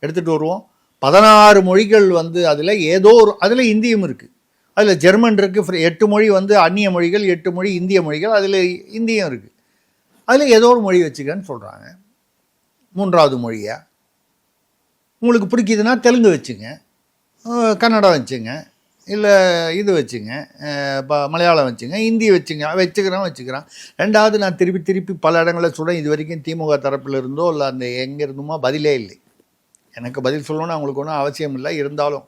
F: எடுத்துகிட்டு வருவோம். 16 மொழிகள் வந்து அதில் ஏதோ ஒரு அதில் இந்தியும் இருக்குது, அதில் ஜெர்மன் இருக்குது, 8 மொழி வந்து அந்நிய மொழிகள், 8 மொழி இந்திய மொழிகள், அதில் இந்தியும் இருக்குது. அதில் ஏதோ ஒரு மொழி வச்சுக்கன்னு சொல்கிறாங்க, 3வது மொழியாக. உங்களுக்கு பிடிக்குதுன்னா தெலுங்கு வச்சுங்க, கன்னடம் வச்சுங்க, இல்லை இது வச்சுங்க, மலையாளம் வச்சுங்க, ஹிந்தி வச்சுக்கிறான். ரெண்டாவது, நான் திருப்பி பல இடங்களில் சொல்கிறேன், இது வரைக்கும் திமுக தரப்பில் இருந்தோ இல்லை அந்த எங்கே இருந்துமோ பதிலே இல்லை. எனக்கு பதில் சொல்லணும்னு அவங்களுக்கு ஒன்றும் அவசியம் இல்லை. இருந்தாலும்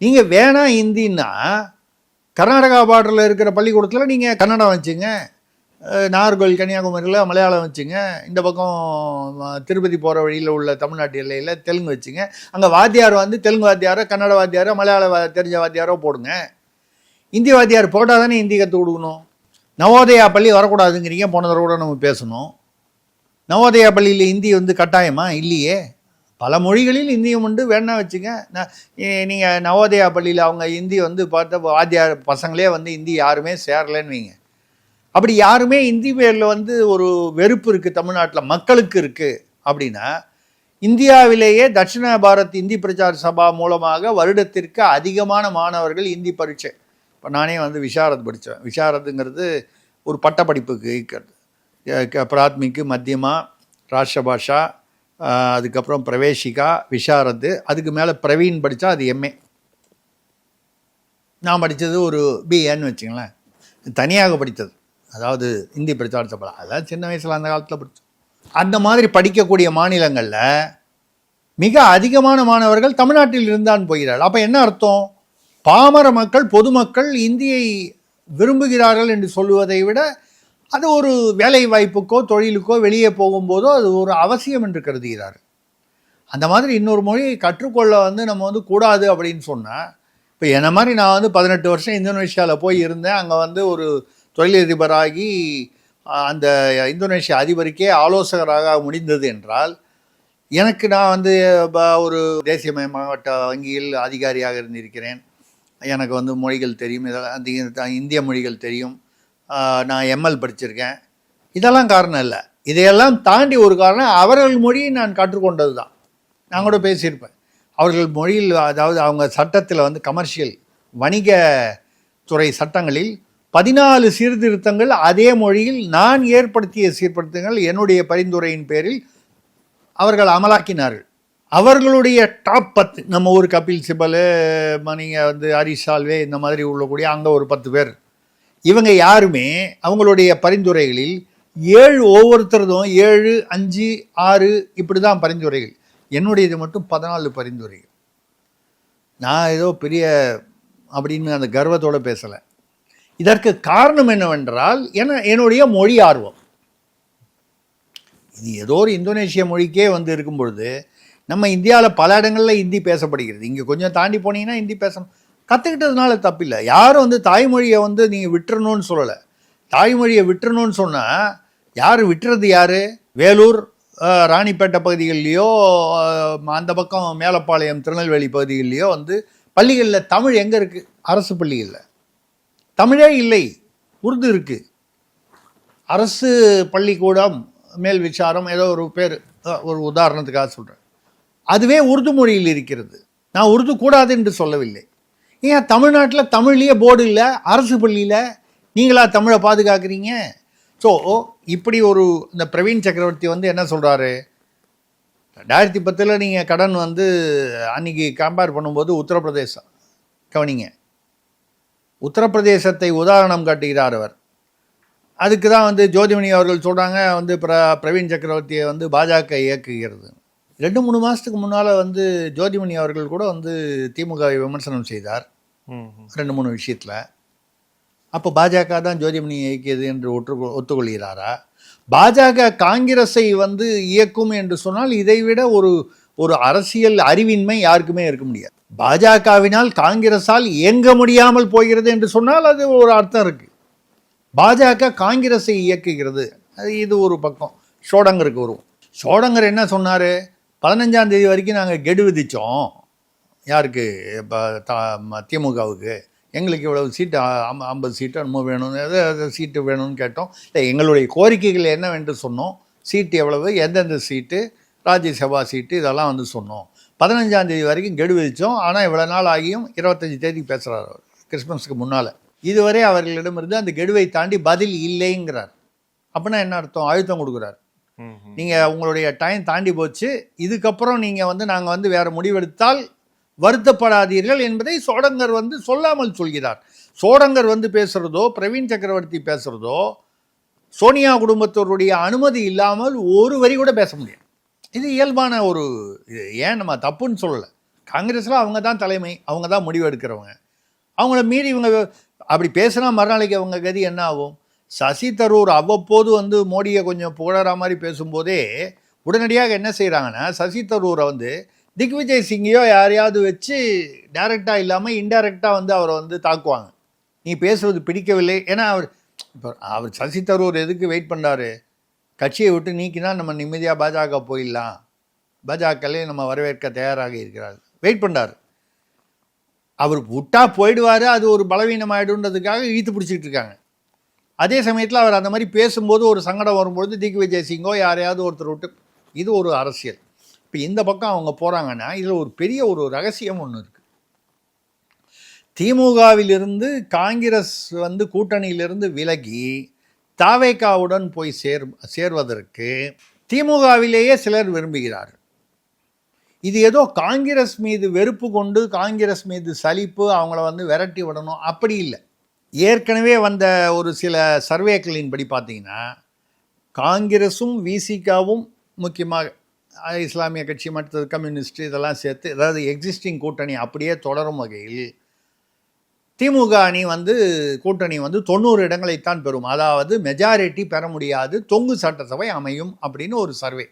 F: நீங்கள் வேணாம் ஹிந்தின்னா கர்நாடகா பார்டரில் இருக்கிற பள்ளிக்கூடத்தில் நீங்கள் கன்னடம் வச்சுங்க, நாகர்கோவில் கன்னியாகுமரியில் மலையாளம் வச்சுங்க, இந்த பக்கம் திருப்பதி போகிற வழியில் உள்ள தமிழ்நாட்டு எல்லையில் தெலுங்கு வச்சுங்க. அங்கே வாத்தியார் வந்து தெலுங்கு வாத்தியாரோ கன்னட வாத்தியாரோ மலையாள தெரிஞ்ச வாத்தியாரோ போடுங்க. இந்தி வாத்தியார் போட்டால் தானே ஹிந்தி கற்றுக் கொடுக்கணும். நவோதயா பள்ளி வரக்கூடாதுங்கிறீங்க, போன தடவை கூட நம்ம பேசணும். நவோதயா பள்ளியில் ஹிந்தி வந்து கட்டாயமா? இல்லையே. பல மொழிகளில் இந்தியும் உண்டு, வேணா வச்சுங்க. நீங்கள் நவோதயா பள்ளியில் அவங்க ஹிந்தி வந்து பார்த்தா வாத்தியார் பசங்களே வந்து ஹிந்தி யாருமே சேரலைன்னு வைங்க. அப்படி யாருமே இந்தி பேரில் வந்து ஒரு வெறுப்பு இருக்குது தமிழ்நாட்டில் மக்களுக்கு இருக்குது அப்படின்னா, இந்தியாவிலேயே தட்சிண பாரத் இந்தி பிரச்சார சபா மூலமாக வருடத்திற்கு அதிகமான மாணவர்கள் இந்தி பரீட்சை. இப்போ நானே வந்து விஷாரத் படித்தேன். விஷாரத்துங்கிறது ஒரு பட்டப்படிப்புக்கு இருக்கிறது. பிராத்மிக்கு, மத்தியமா, ராஷ்டிரபாஷா, அதுக்கப்புறம் பிரவேசிகா, விஷாரத்து, அதுக்கு மேலே பிரவீன் படித்தா அது எம்ஏ. நான் படித்தது ஒரு பிஏன்னு வச்சுங்களேன், தனியாக படித்தது. அதாவது இந்தி பிரச்சார சபா, அதான் சின்ன வயசில் அந்த காலத்தில் படித்தோம். அந்த மாதிரி படிக்கக்கூடிய மாநிலங்களில் மிக அதிகமான மாணவர்கள் தமிழ்நாட்டில் இருந்தான் போகிறார்கள். அப்போ என்ன அர்த்தம்? பாமர மக்கள், பொதுமக்கள் இந்தியை விரும்புகிறார்கள் என்று சொல்லுவதை விட அது ஒரு வேலை வாய்ப்புக்கோ தொழிலுக்கோ வெளியே போகும்போதோ அது ஒரு அவசியம் என்று கருதுகிறார்கள். அந்த மாதிரி இன்னொரு மொழியை கற்றுக்கொள்ள வந்து நம்ம வந்து கூடாது அப்படின்னு சொன்னால், இப்போ என்ன மாதிரி நான் வந்து 18 வருஷம் இந்தோனேஷியாவில் போய் இருந்தேன். அங்கே வந்து ஒரு தொழிலதிபராகி அந்த இந்தோனேஷியா அதிபருக்கே ஆலோசகராக முடிந்தது என்றால், எனக்கு நான் வந்து ஒரு தேசியமயமாவட்ட வங்கியில் அதிகாரியாக இருந்திருக்கிறேன். எனக்கு வந்து மொழிகள் தெரியும், இதெல்லாம் அந்த இந்திய மொழிகள் தெரியும், நான் எம்எல் படிச்சிருக்கேன். இதெல்லாம் காரணம் இல்லை. இதையெல்லாம் தாண்டி ஒரு காரணம், அவர்கள் மொழியை நான் கற்றுக்கொண்டது தான். நான் கூட பேசியிருப்பேன். அவர்கள் மொழியில், அதாவது அவங்க சட்டத்தில் வந்து கமர்ஷியல் வணிக துறை சட்டங்களில் 14 சீர்திருத்தங்கள் அதே மொழியில் நான் ஏற்படுத்திய சீர்திருத்தங்கள் என்னுடைய பரிந்துரையின் பேரில் அவர்கள் அமலாக்கினார்கள். அவர்களுடைய டாப் 10, நம்ம ஊர் கபில் சிபல், நீங்கள் வந்து ஹரிஷ் சால்வே, இந்த மாதிரி உள்ளக்கூடிய அங்கே ஒரு 10 பேர். இவங்க யாருமே அவங்களுடைய பரிந்துரைகளில் 7, ஒவ்வொருத்தரதும் 7, 5, 6 இப்படி தான் பரிந்துரைகள். என்னுடையது மட்டும் 14 பரிந்துரைகள். நான் ஏதோ பெரிய அப்படின்னு அந்த கர்வத்தோடு பேசலை. இதற்கு காரணம் என்னவென்றால், என்னுடைய மொழி ஆர்வம். இது ஏதோ ஒரு இந்தோனேஷிய மொழிக்கே வந்து இருக்கும் பொழுது, நம்ம இந்தியாவில் பல இடங்களில் ஹிந்தி பேசப்படுகிறது. இங்கே கொஞ்சம் தாண்டி போனீங்கன்னா ஹிந்தி பேசணும். கற்றுக்கிட்டதுனால தப்பில்லை. யாரும் வந்து தாய்மொழியை வந்து நீங்கள் விட்டுறணும்னு சொல்லலை. தாய்மொழியை விட்டுறணும்னு சொன்னால் யார் விட்டுறது? யார்? வேலூர், ராணிப்பேட்டை பகுதிகள்லையோ, அந்த பக்கம் மேலப்பாளையம், திருநெல்வேலி பகுதிகள்லையோ வந்து பள்ளிகளில் தமிழ் எங்கே இருக்குது? அரசு பள்ளிகளில் தமிழே இல்லை, உருது இருக்குது. அரசு பள்ளிக்கூடம், மேல் விசாரம், ஏதோ ஒரு பேர், ஒரு உதாரணத்துக்காக சொல்கிறேன். அதுவே உருது மொழியில் இருக்கிறது. நான் உருது கூடாது என்று சொல்லவில்லை. ஏன் தமிழ்நாட்டில் தமிழ்லேயே போர்டு இல்லை, அரசு பள்ளியில் நீங்களா தமிழை பாதுகாக்கிறீங்க? ஸோ இப்படி ஒரு இந்த பிரவீன் சக்கரவர்த்தி வந்து என்ன சொல்கிறாரு, 2010 நீங்கள் கடன் வந்து அன்றைக்கி கம்பேர் பண்ணும்போது உத்தரப்பிரதேசம் கவனிங்க, உத்தரப்பிரதேசத்தை உதாரணம் காட்டுகிறார் அவர். அதுக்கு தான் வந்து ஜோதிமணி அவர்கள் சொல்கிறாங்க வந்து பிரவீன் சக்கரவர்த்தியை வந்து பாஜக இயக்குகிறது. 2-3 மாதத்துக்கு முன்னால் வந்து ஜோதிமணி அவர்கள் கூட வந்து திமுகவை விமர்சனம் செய்தார் 2-3 விஷயத்தில். அப்போ பாஜக தான் ஜோதிமணி இயக்கியது என்று ஒத்துக்கொள்கிறாரா? பாஜக காங்கிரஸை வந்து இயக்கும் என்று சொன்னால் இதைவிட ஒரு அரசியல் அறிவின்மை யாருக்குமே இருக்க முடியாது. பாஜகவினால் காங்கிரஸால் இயங்க முடியாமல் போகிறது என்று சொன்னால் அது ஒரு அர்த்தம் இருக்குது. பாஜக காங்கிரஸை இயக்குகிறது, அது இது ஒரு பக்கம். ஷோடங்கருக்கு வருவோம். ஷோடங்கர் என்ன சொன்னார்? 15ஆம் தேதி வரைக்கும் நாங்கள் கெடு விதித்தோம். யாருக்கு? இப்போ திமுகவுக்கு. எங்களுக்கு இவ்வளவு சீட்டு 50 சீட்டு என்னமோ வேணும்னு சீட்டு வேணும்னு கேட்டோம். இல்லை, எங்களுடைய கோரிக்கைகள் என்னவென்று சொன்னோம். சீட்டு எவ்வளவு, எந்தெந்த சீட்டு, ராஜ்யசபா சீட்டு, இதெல்லாம் வந்து சொன்னோம். 15ஆம் தேதி வரைக்கும் கெடு விதித்தோம். ஆனால் இவ்வளோ நாள் ஆகியும் 25 தேதிக்கு பேசுகிறார் அவர், கிறிஸ்மஸுக்கு முன்னால். இதுவரை அவர்களிடமிருந்து அந்த கெடுவை தாண்டி பதில் இல்லைங்கிறார். அப்படின்னா என்ன அர்த்தம்? அழுத்தம் கொடுக்குறார். நீங்கள் உங்களுடைய டைம் தாண்டி போச்சு, இதுக்கப்புறம் நீங்கள் வந்து நாங்கள் வந்து வேறு முடிவெடுத்தால் வருத்தப்படாதீர்கள் என்பதை சோடங்கர் வந்து சொல்லாமல் சொல்கிறார். சோடங்கர் வந்து பேசுகிறதோ, பிரவீன் சக்கரவர்த்தி பேசுகிறதோ, சோனியா குடும்பத்தோருடைய அனுமதி இல்லாமல் ஒரு வரி கூட பேச முடியும். இது இயல்பான ஒரு இது. ஏன் நம்ம தப்புன்னு சொல்லலை. காங்கிரஸில் அவங்க தான் தலைமை, அவங்க தான் முடிவு எடுக்கிறவங்க. அவங்கள மீறி இவங்க அப்படி பேசுனா மறுநாளைக்கு அவங்க கதி என்ன ஆகும்? சசி தரூர் அவ்வப்போது வந்து மோடியை கொஞ்சம் புகழற மாதிரி பேசும்போதே உடனடியாக என்ன செய்கிறாங்கன்னா, சசி தரூரை வந்து திக்விஜய் சிங்கையோ யாரையாவது வச்சு டைரெக்டாக இல்லாமல் இன்டைரக்டாக வந்து அவரை வந்து தாக்குவாங்க. நீ பேசுவது பிடிக்கவில்லை. ஏன்னா அவர் சசி தரூர் எதுக்கு வெயிட் பண்ணார்? கட்சியை விட்டு நீக்கினா நம்ம நிம்மதியாக பாஜக போயிடலாம், பாஜகலே நம்ம வரவேற்க தயாராக இருக்கிறார், வெயிட் பண்ணார். அவர் விட்டா போயிடுவார், அது ஒரு பலவீனம் ஆகிடுன்றதுக்காக இழுத்து பிடிச்சிட்டு இருக்காங்க. அதே சமயத்தில் அவர் அந்த மாதிரி பேசும்போது ஒரு சங்கடம் வரும்பொழுது திக்விஜய் சிங்கோ யாரையாவது ஒருத்தர் விட்டு, இது ஒரு அரசியல். இப்போ இந்த பக்கம் அவங்க போகிறாங்கன்னா இதில் ஒரு பெரிய ஒரு ரகசியம் ஒன்று இருக்குது. திமுகவிலிருந்து காங்கிரஸ் வந்து கூட்டணியிலிருந்து விலகி தாவேகாவுடன் போய் சேர்வதற்கு திமுகவிலேயே சிலர் விரும்புகிறார். இது ஏதோ காங்கிரஸ் மீது வெறுப்பு கொண்டு, காங்கிரஸ் மீது சலிப்பு, அவங்கள வந்து விரட்டி விடணும், அப்படி இல்லை. ஏற்கனவே வந்த ஒரு சில சர்வேக்களின்படி பார்த்தீங்கன்னா காங்கிரஸும் விசிகாவும் முக்கியமாக இஸ்லாமிய கட்சி, மற்றது கம்யூனிஸ்ட், இதெல்லாம் சேர்த்து, அதாவது எக்ஸிஸ்டிங் கூட்டணி அப்படியே தொடரும் வகையில் திமுக அணி வந்து கூட்டணி வந்து 90 இடங்களைத்தான் பெறும். அதாவது மெஜாரிட்டி பெற முடியாது, தொங்கு சட்டசபை அமையும் அப்படின்னு ஒரு சர்வே.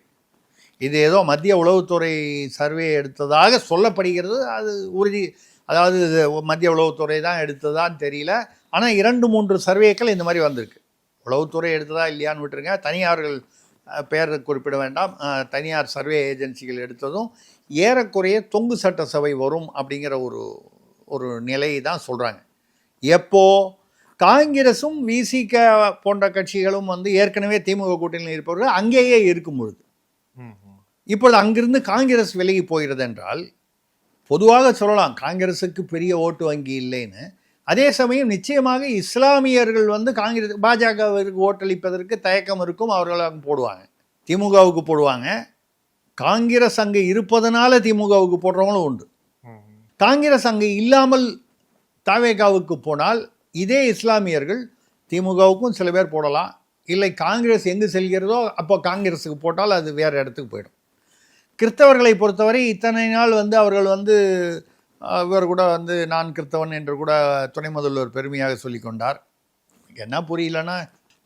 F: இது ஏதோ மத்திய உளவுத்துறை சர்வே எடுத்ததாக சொல்லப்படுகிறது. அது உறுதி, அதாவது மத்திய உளவுத்துறை தான் எடுத்ததான்னு தெரியல. ஆனால் 2-3 சர்வேக்கள் இந்த மாதிரி வந்திருக்கு. உளவுத்துறை எடுத்ததா இல்லையான்னு விட்டுருங்க, தனியார்கள் பெயர் குறிப்பிட வேண்டாம், தனியார் சர்வே ஏஜென்சிகள் எடுத்ததும் ஏறக்குறைய தொங்கு சட்டசபை வரும் அப்படிங்கிற ஒரு நிலையை தான் சொல்கிறாங்க. எப்போ காங்கிரஸும் விசிக போன்ற கட்சிகளும் வந்து ஏற்கனவே திமுக கூட்டணியில் இருப்பவர்கள் அங்கேயே இருக்கும் பொழுது. இப்பொழுது அங்கிருந்து காங்கிரஸ் விலகி போகிறது என்றால் பொதுவாக சொல்லலாம் காங்கிரஸுக்கு பெரிய ஓட்டு வங்கி இல்லைன்னு. அதே சமயம் நிச்சயமாக இஸ்லாமியர்கள் வந்து காங்கிரஸ் பாஜகவிற்கு ஓட்டளிப்பதற்கு தயக்கம் இருக்கும், அவர்கள் அங்கே போடுவாங்க, திமுகவுக்கு போடுவாங்க. காங்கிரஸ் அங்கே இருப்பதனால திமுகவுக்கு போடுறவங்களும் உண்டு. காங்கிரஸ் அங்கே இல்லாமல் தாவேகாவுக்கு போனால் இதே இஸ்லாமியர்கள் திமுகவுக்கும் சில பேர் போடலாம். இல்லை, காங்கிரஸ் எங்கு செல்கிறதோ அப்போ காங்கிரஸுக்கு போட்டால் அது வேறு இடத்துக்கு போயிடும். கிறிஸ்தவர்களை பொறுத்தவரை இத்தனை நாள் வந்து அவர்கள் வந்து இவர் கூட வந்து நான் கிறிஸ்தவன் என்று கூட துணை முதல்வர் பெருமையாக சொல்லி கொண்டார். என்ன புரியலன்னா,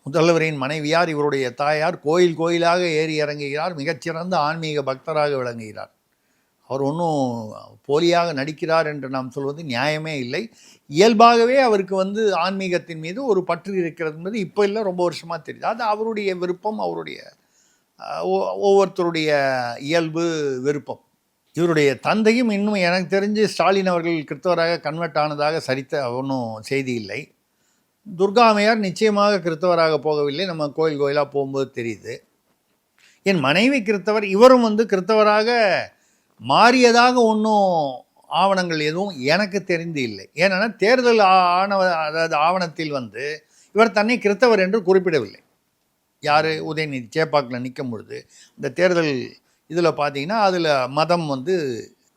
F: முதல்வரின் மனைவியார், இவருடைய தாயார் கோயில் கோயிலாக ஏறி இறங்குகிறார், மிகச்சிறந்த ஆன்மீக பக்தராக விளங்குகிறார். அவர் ஒன்றும் போலியாக நடிக்கிறார் என்று நாம் சொல்வது நியாயமே இல்லை. இயல்பாகவே அவருக்கு வந்து ஆன்மீகத்தின் மீது ஒரு பற்று இருக்கிறது என்பது இப்போ இல்லை, ரொம்ப வருஷமாக தெரியுது. அது அவருடைய விருப்பம், அவருடைய ஒவ்வொருத்தருடைய இயல்பு விருப்பம். இவருடைய தந்தையும் இன்னும் எனக்கு தெரிஞ்சு ஸ்டாலின் அவர்கள் கிறிஸ்தவராக கன்வெர்ட் ஆனதாக சரித்த ஒன்றும் செய்தி இல்லை. துர்காமையார் நிச்சயமாக கிறிஸ்தவராக போகவில்லை, நம்ம கோயில் கோயிலாக போகும்போது தெரியுது. என் மனைவி கிறிஸ்தவர், இவரும் வந்து கிறிஸ்தவராக மாறியதாக ஒன்றும் ஆவணங்கள் எதுவும் எனக்கு தெரிந்து இல்லை. ஏன்னா தேர்தல் அதாவது ஆவணத்தில் வந்து இவர் தன்னை கிறிஸ்தவர் என்று குறிப்பிடவில்லை. யார்? உதயநிதி சேப்பாக்கில் நிற்கும் பொழுது இந்த தேர்தல் இதில் பார்த்தீங்கன்னா அதில் மதம் வந்து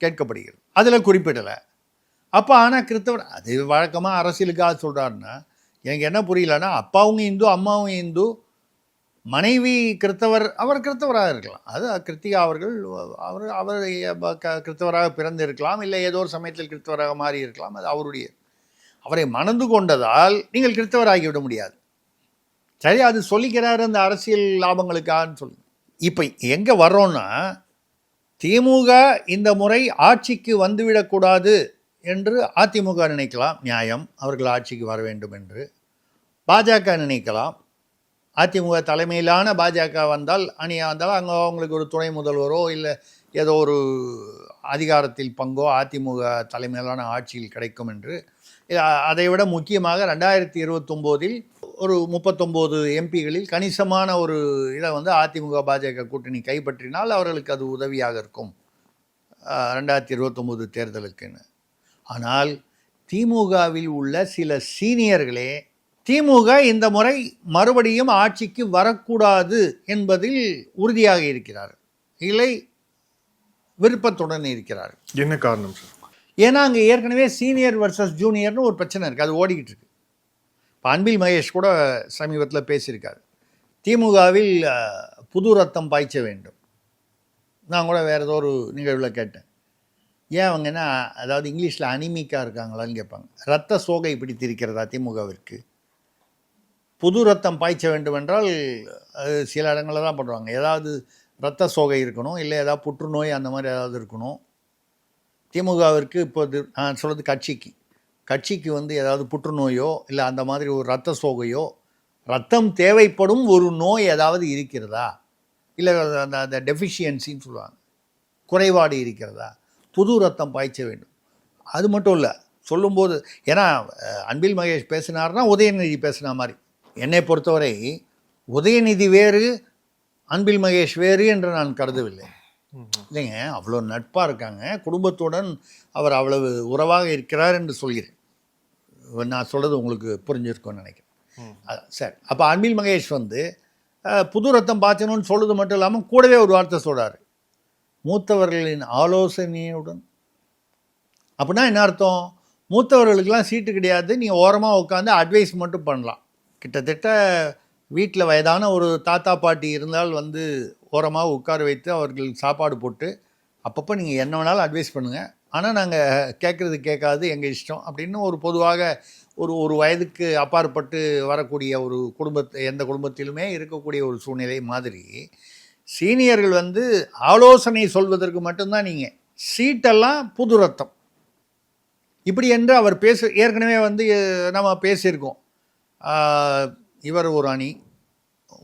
F: கேட்கப்படுகிறது, அதில் குறிப்பிடலை. அப்போ ஆனால் கிறிஸ்தவர், அது வழக்கமாக அரசியலுக்காக சொல்கிறாருன்னா எனக்கு என்ன புரியலன்னா, அப்பாவும் இந்து அம்மாவும் இந்து, மனைவி கிறிஸ்தவர், அவர் கிறிஸ்தவராக இருக்கலாம். அது கிருத்திகா அவர்கள் அவர் கிறிஸ்தவராக பிறந்து இருக்கலாம், இல்லை ஏதோ ஒரு சமயத்தில் கிறிஸ்தவராக மாறி இருக்கலாம். அது அவருடைய, அவரை மணந்து கொண்டதால் நீங்கள் கிறிஸ்தவராகிவிட முடியாது. சரி, அது சொல்லிக்கிறாரு அந்த அரசியல் லாபங்களுக்காகன்னு சொல்லி. இப்போ எங்கே வர்றோன்னா, திமுக இந்த முறை ஆட்சிக்கு வந்துவிடக்கூடாது என்று அதிமுக நினைக்கலாம், நியாயம், அவர்கள் ஆட்சிக்கு வர வேண்டும் என்று. பாஜக நினைக்கலாம், அதிமுக தலைமையிலான பாஜக வந்தால் அணியாக வந்தால் அங்கே அவங்களுக்கு ஒரு துணை முதல்வரோ இல்லை ஏதோ ஒரு அதிகாரத்தில் பங்கோ அதிமுக தலைமையிலான ஆட்சியில் கிடைக்கும் என்று. அதை விட முக்கியமாக 2029 ஒரு 39 எம்பிகளில் கணிசமான ஒரு இதை வந்து அதிமுக பாஜக கூட்டணி கைப்பற்றினால் அவர்களுக்கு அது உதவியாக இருக்கும் 2029 தேர்தலுக்குன்னு. ஆனால் திமுகவில் உள்ள சில சீனியர்களே திமுக இந்த முறை மறுபடியும் ஆட்சிக்கு வரக்கூடாது என்பதில் உறுதியாக இருக்கிறார்கள், இல்லை விருப்பத்துடன் இருக்கிறார்கள்.
E: என்ன காரணம் சார்?
F: ஏன்னா அங்கே ஏற்கனவே சீனியர் வர்சஸ் ஜூனியர்னு ஒரு பிரச்சனை இருக்குது, அது ஓடிக்கிட்டு இருக்கு. இப்போ அன்பில் மகேஷ் கூட சமீபத்தில் பேசியிருக்காரு, திமுகவில் புது ரத்தம் பாய்ச்ச வேண்டும். நான் கூட வேறு ஏதோ ஒரு நிகழ்வில் கேட்டேன், ஏன் அவங்க என்ன, அதாவது இங்கிலீஷில் அனிமிக்காக இருக்காங்களான்னு கேட்பாங்க. ரத்த சோகை பிடித்திருக்கிறதா திமுகவிற்கு? புது ரத்தம் பாய்ச்ச வேண்டும் என்றால் அது சில இடங்களில் தான் பண்ணுவாங்க. ஏதாவது ரத்த சோகை இருக்கணும், இல்லை ஏதாவது புற்றுநோய் அந்த மாதிரி ஏதாவது இருக்கணும். திமுகவிற்கு இப்போது நான் சொல்கிறது கட்சிக்கு வந்து ஏதாவது புற்றுநோயோ இல்லை அந்த மாதிரி ஒரு ரத்த சோகையோ, ரத்தம் தேவைப்படும் ஒரு நோய் ஏதாவது இருக்கிறதா, இல்லை அந்த டெஃபிஷியன்சின்னு சொல்லுவாங்க, குறைபாடு இருக்கிறதா, புது ரத்தம் பாய்ச்ச வேண்டும். அது மட்டும் இல்லை சொல்லும்போது, ஏன்னா அன்பில் மகேஷ் பேசினார்னா உதயநிதி பேசின மாதிரி. என்னை பொறுத்தவரை உதயநிதி வேறு அன்பில் மகேஷ் வேறு என்று நான் கருதவில்லை. இல்லைங்க, அவ்வளோ நட்பாக இருக்காங்க, குடும்பத்துடன் அவர் அவ்வளவு உறவாக இருக்கிறார் என்று சொல்கிறேன். நான் சொல்கிறது உங்களுக்கு புரிஞ்சிருக்கும்னு நினைக்கிறேன். சரி, அப்போ அன்பில் மகேஷ் வந்து புது ரத்தம் பாய்ச்சணும்னு சொல்கிறது மட்டும் இல்லாமல் கூடவே ஒரு வார்த்தை சொல்கிறார், மூத்தவர்களின் ஆலோசனையுடன். அப்படின்னா என்ன அர்த்தம்? மூத்தவர்களுக்கெல்லாம் சீட்டு கிடையாது, நீங்கள் ஓரமாக உட்காந்து அட்வைஸ் மட்டும் பண்ணலாம். கிட்டத்தட்ட வீட்டில் வயதான ஒரு தாத்தா பாட்டி இருந்தால் வந்து ஓரமாக உட்கார வைத்து அவர்கள் சாப்பாடு போட்டு அப்பப்போ நீங்கள் என்ன வேணாலும் அட்வைஸ் பண்ணுங்கள், ஆனால் நாங்கள் கேட்குறது கேட்காது, எங்கள் இஷ்டம் அப்படின்னு ஒரு பொதுவாக ஒரு வயதுக்கு அப்பாற்பட்டு வரக்கூடிய ஒரு எந்த குடும்பத்திலுமே இருக்கக்கூடிய ஒரு சூழ்நிலை மாதிரி சீனியர்கள் வந்து ஆலோசனை சொல்வதற்கு மட்டும்தான். நீங்கள் சீட்டெல்லாம் புது ரத்தம் இப்படி என்று அவர் ஏற்கனவே வந்து நம்ம பேசியிருக்கோம். இவர் ஒரு அணி,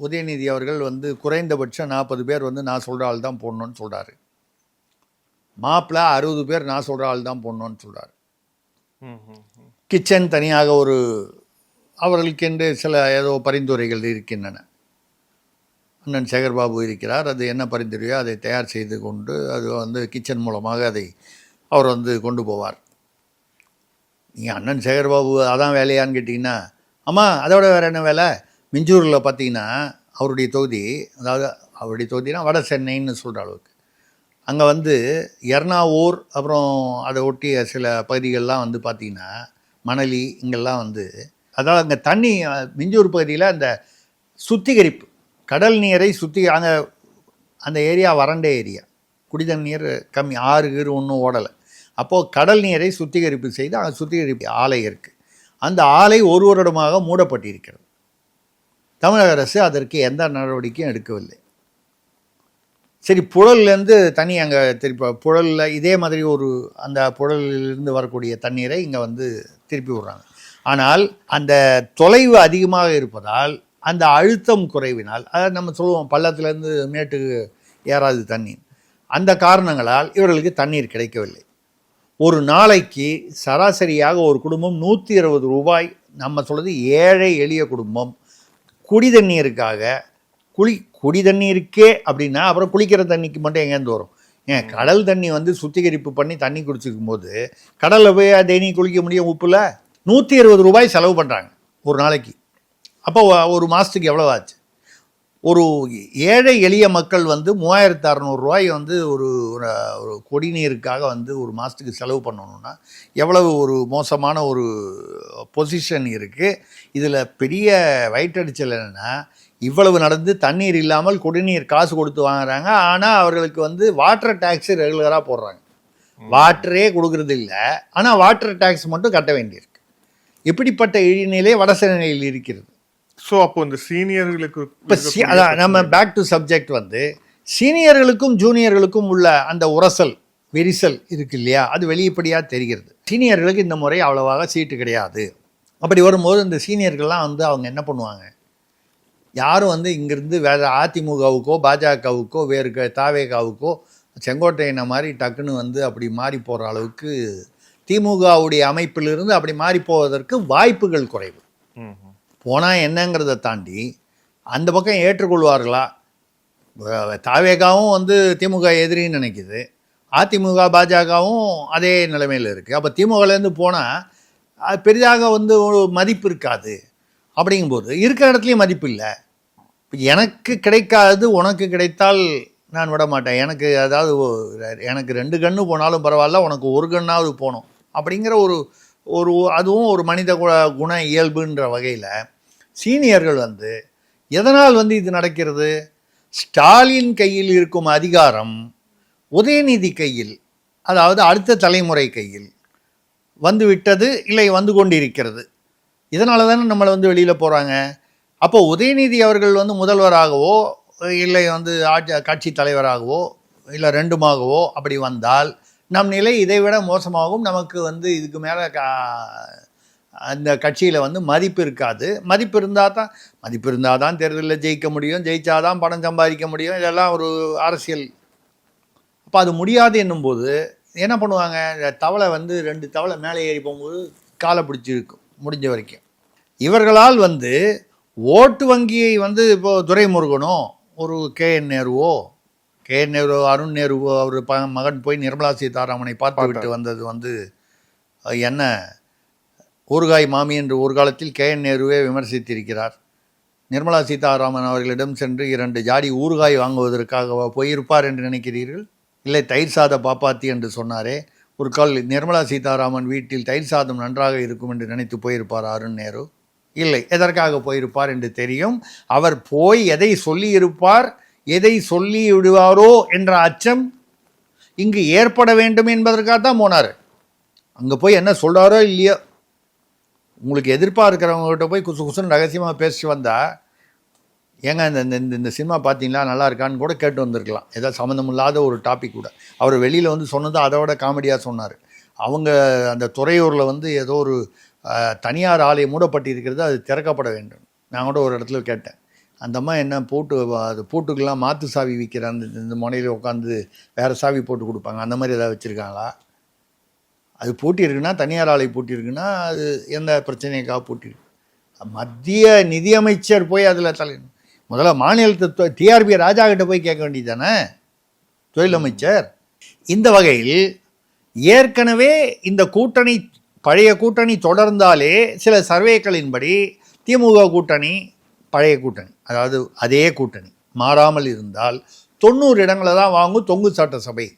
F: உதயநிதி அவர்கள் வந்து குறைந்தபட்சம் 40 பேர் வந்து நான் சொல்கிற ஆள் தான் போடணுன்னு சொல்கிறாரு. மாப்பிள்ளை 60 பேர் நான் சொல்கிற ஆள் தான் போடணுன்னு சொல்கிறார். கிச்சன் தனியாக ஒரு அவர்களுக்கென்று சில ஏதோ பரிந்துரைகள் இருக்கின்றன. அண்ணன் சேகர்பாபு இருக்கிறார், அது என்ன பரிந்துரையோ அதை தயார் செய்து கொண்டு அது வந்து கிச்சன் மூலமாக அதை அவர் வந்து கொண்டு போவார். நீங்கள் அண்ணன் சேகர்பாபு அதான் வேலையான்னு கேட்டிங்கன்னா, ஆமாம் அதோட வேறு என்ன வேலை? மிஞ்சூரில் பார்த்தீங்கன்னா அவருடைய தொகுதி, அதாவது அவருடைய தொகுதினா வட சென்னைன்னு சொல்கிற அளவுக்கு, அங்கே வந்து எர்ணாவூர் அப்புறம் அதை ஒட்டிய சில பகுதிகள்லாம் வந்து பார்த்திங்கன்னா மணலி இங்கெல்லாம் வந்து, அதாவது அங்கே தண்ணி மிஞ்சூர் பகுதியில் அந்த சுத்திகரிப்பு கடல் நீரை அங்கே அந்த ஏரியா வறண்ட ஏரியா, குடிதண்ணீர் நீர் கம்மி, 6 ஒன்றும் ஓடலை. அப்போது கடல் நீரை சுத்திகரிப்பு செய்து அங்கே சுத்திகரிப்பு ஆலை இருக்குது. அந்த ஆலை ஒரு வருடமாக மூடப்பட்டிருக்கிறது. தமிழக அரசு அதற்கு எந்த நடவடிக்கையும் எடுக்கவில்லை. சரி, புழல்லேருந்து தண்ணி அங்கே திருப்பி புழலில் இதே மாதிரி அந்த புழலிலிருந்து வரக்கூடிய தண்ணீரை இங்கே வந்து திருப்பி விடுறாங்க. ஆனால் அந்த தொலைவு அதிகமாக இருப்பதால், அந்த அழுத்தம் குறைவினால், அதாவது நம்ம சொல்லுவோம் பள்ளத்துலேருந்து மேட்டுக்கு ஏறாது தண்ணி, அந்த காரணங்களால் இவர்களுக்கு தண்ணீர் கிடைக்கவில்லை. ஒரு நாளைக்கு சராசரியாக ஒரு குடும்பம் 120 ரூபாய், நம்ம சொல்கிறது ஏழை எளிய குடும்பம், குடிதண்ணீருக்காக குடிதண்ணீருக்கே அப்படின்னா அப்புறம் குளிக்கிற தண்ணிக்கு மட்டும் எங்கேருந்து வரும்? ஏன் கடல் தண்ணி வந்து சுத்திகரிப்பு பண்ணி தண்ணி குடிச்சிருக்கும் போது கடலில் போய் டெய்லி குளிக்க முடியும் உப்புல? 120 ரூபாய் செலவு பண்ணுறாங்க ஒரு நாளைக்கு. அப்போ ஒரு மாதத்துக்கு எவ்வளோ ஆச்சு? ஒரு ஏழை எளிய மக்கள் வந்து 3600 ரூபாய் வந்து ஒரு குடிநீருக்காக வந்து ஒரு மாதத்துக்கு செலவு பண்ணணுன்னா எவ்வளவு ஒரு மோசமான ஒரு பொசிஷன் இருக்குது. இதில் பெரிய வயிற்றடிச்சல் என்னென்னா, இவ்வளவு நடந்து தண்ணீர் இல்லாமல் குடிநீர் காசு கொடுத்து வாங்குறாங்க, ஆனால் அவர்களுக்கு வந்து வாட்டர் டேக்ஸு ரெகுலராக போடுறாங்க. வாட்டரே கொடுக்கறது இல்லை, ஆனால் வாட்டர் டேக்ஸ் மட்டும் கட்ட வேண்டியிருக்கு. இப்படிப்பட்ட இழிநிலை வடசென்னையில் இருக்கிறது.
E: ஸோ அப்போ இந்த சீனியர்களுக்கு
F: இப்போ அதான் நம்ம பேக் டு சப்ஜெக்ட் வந்து சீனியர்களுக்கும் ஜூனியர்களுக்கும் உள்ள அந்த விரிசல் இருக்கு இல்லையா, அது வெளிப்படையாக தெரிகிறது. சீனியர்களுக்கு இந்த முறை அவ்வளவாக சீட்டு கிடையாது. அப்படி வரும்போது இந்த சீனியர்கள்லாம் வந்து அவங்க என்ன பண்ணுவாங்க, யாரும் வந்து இங்கேருந்து வேறு அதிமுகவுக்கோ பாஜகவுக்கோ வேறு தாவேகாவுக்கோ செங்கோட்டையனை மாதிரி டக்குன்னு வந்து அப்படி மாறி போகிற அளவுக்கு திமுகவுடைய அமைப்பிலிருந்து அப்படி மாறி போவதற்கு வாய்ப்புகள் குறைவு. போனால் என்னங்கிறத தாண்டி அந்த பக்கம் ஏற்றுக்கொள்வார்களா? தாவேகாவும் வந்து திமுக எதிரின்னு நினைக்குது, அதிமுக பாஜகவும் அதே நிலைமையில் இருக்குது. அப்போ திமுகலேருந்து போனால் அது பெரிதாக வந்து ஒரு மதிப்பு இருக்காது. அப்படிங்கும்போது இருக்கிற இடத்துலையும் மதிப்பு இல்லை. எனக்கு கிடைக்காது உனக்கு கிடைத்தால் நான் விட மாட்டேன். எனக்கு அதாவது எனக்கு 2 கண்ணு போனாலும் பரவாயில்ல, உனக்கு ஒரு கண்ணாவது போகணும் அப்படிங்கிற ஒரு ஒரு அதுவும் ஒரு மனித குண இயல்புன்ற வகையில் சீனியர்கள் வந்து எதனால் வந்து இது நடக்கிறது? ஸ்டாலின் கையில் இருக்கும் அதிகாரம் உதயநிதி கையில், அதாவது அடுத்த தலைமுறை கையில் வந்து விட்டது, இல்லை வந்து கொண்டிருக்கிறது. இதனால தானே நம்மளை வந்து வெளியில் போகிறாங்க. அப்போ உதயநிதி அவர்கள் வந்து முதல்வராகவோ இல்லை வந்து கட்சி தலைவராகவோ இல்லை 2மாகவோ அப்படி வந்தால் நம் நிலை இதைவிட மோசமாகும். நமக்கு வந்து இதுக்கு மேலே அந்த கட்சியில் வந்து மதிப்பு இருக்காது. மதிப்பு இருந்தால் தான் தேர்தலில் ஜெயிக்க முடியும், ஜெயிச்சாதான் பணம் சம்பாதிக்க முடியும். இதெல்லாம் ஒரு அரசியல். அப்போ அது முடியாது என்னும்போது என்ன பண்ணுவாங்க? தவளை வந்து 2 தவளை மேலே ஏறி போகும்போது காலை பிடிச்சிருக்கும் முடிஞ்ச வரைக்கும். இவர்களால் வந்து ஓட்டு வங்கியை வந்து இப்போது துரைமுருகனோ ஒரு KN நேருவோ அருண் நேருவோ அவர் மகன் போய் நிர்மலா சீதாராமனை பார்த்து விட்டு வந்தது வந்து என்ன ஊறுகாய் மாமி என்று ஒரு காலத்தில் KN நேருவே விமர்சித்திருக்கிறார். நிர்மலா சீதாராமன் அவர்களிடம் சென்று 2 ஜாடி ஊறுகாய் வாங்குவதற்காக போயிருப்பார் என்று நினைக்கிறீர்கள்? இல்லை தயிர் சாத பாப்பாத்தி என்று சொன்னாரே, ஒரு கால் நிர்மலா சீதாராமன் வீட்டில் தயிர் சாதம் நன்றாக இருக்கும் என்று நினைத்து போயிருப்பார் அருண் நேரு? இல்லை. எதற்காக போயிருப்பார் என்று தெரியும். அவர் போய் எதை சொல்லியிருப்பார், எதை சொல்லி விடுவாரோ என்ற அச்சம் இங்கு ஏற்பட வேண்டும் என்பதற்காகத்தான் போனார். அங்கே போய் என்ன சொல்கிறாரோ இல்லையோ, உங்களுக்கு எதிர்ப்பாக இருக்கிறவங்ககிட்ட போய் குசுன்னு ரகசியமாக பேசி வந்தால், ஏங்க இந்த சினிமா பார்த்தீங்களா நல்லா இருக்கான்னு கூட கேட்டு வந்திருக்கலாம். ஏதாவது சம்மந்தம் இல்லாத ஒரு டாபிக் கூட. அவர் வெளியில் வந்து சொன்னது அதோட காமெடியாக சொன்னார். அவங்க அந்த துறையூரில் வந்து ஏதோ ஒரு தனியார் ஆலை மூடப்பட்டிருக்கிறது, அது திறக்கப்பட வேண்டும். நான் கூட ஒரு இடத்துல கேட்டேன், அந்த அம்மா என்ன அது பூட்டுக்கெல்லாம் மாற்று சாவி விற்கிற இந்த முனையில் உட்காந்து வேறு சாவி போட்டு கொடுப்பாங்க, அந்த மாதிரி ஏதாவது வச்சுருக்காங்களா? அது பூட்டியிருக்குன்னா, தனியார் ஆலை பூட்டியிருக்குன்னா அது எந்த பிரச்சனைக்காக பூட்டியிருக்கு? மத்திய நிதியமைச்சர் போய் அதில் முதல்ல மாநிலத்தை TRP ராஜா கிட்ட போய் கேட்க வேண்டியது தானே தொழில் அமைச்சர். இந்த வகையில் ஏற்கனவே இந்த கூட்டணி பழைய கூட்டணி தொடர்ந்தாலே சில சர்வேக்களின்படி திமுக கூட்டணி பழைய கூட்டணி, அதாவது அதே கூட்டணி மாறாமல் இருந்தால் 90 இடங்களை தான் வாங்கும் தொங்கு சட்டசபை.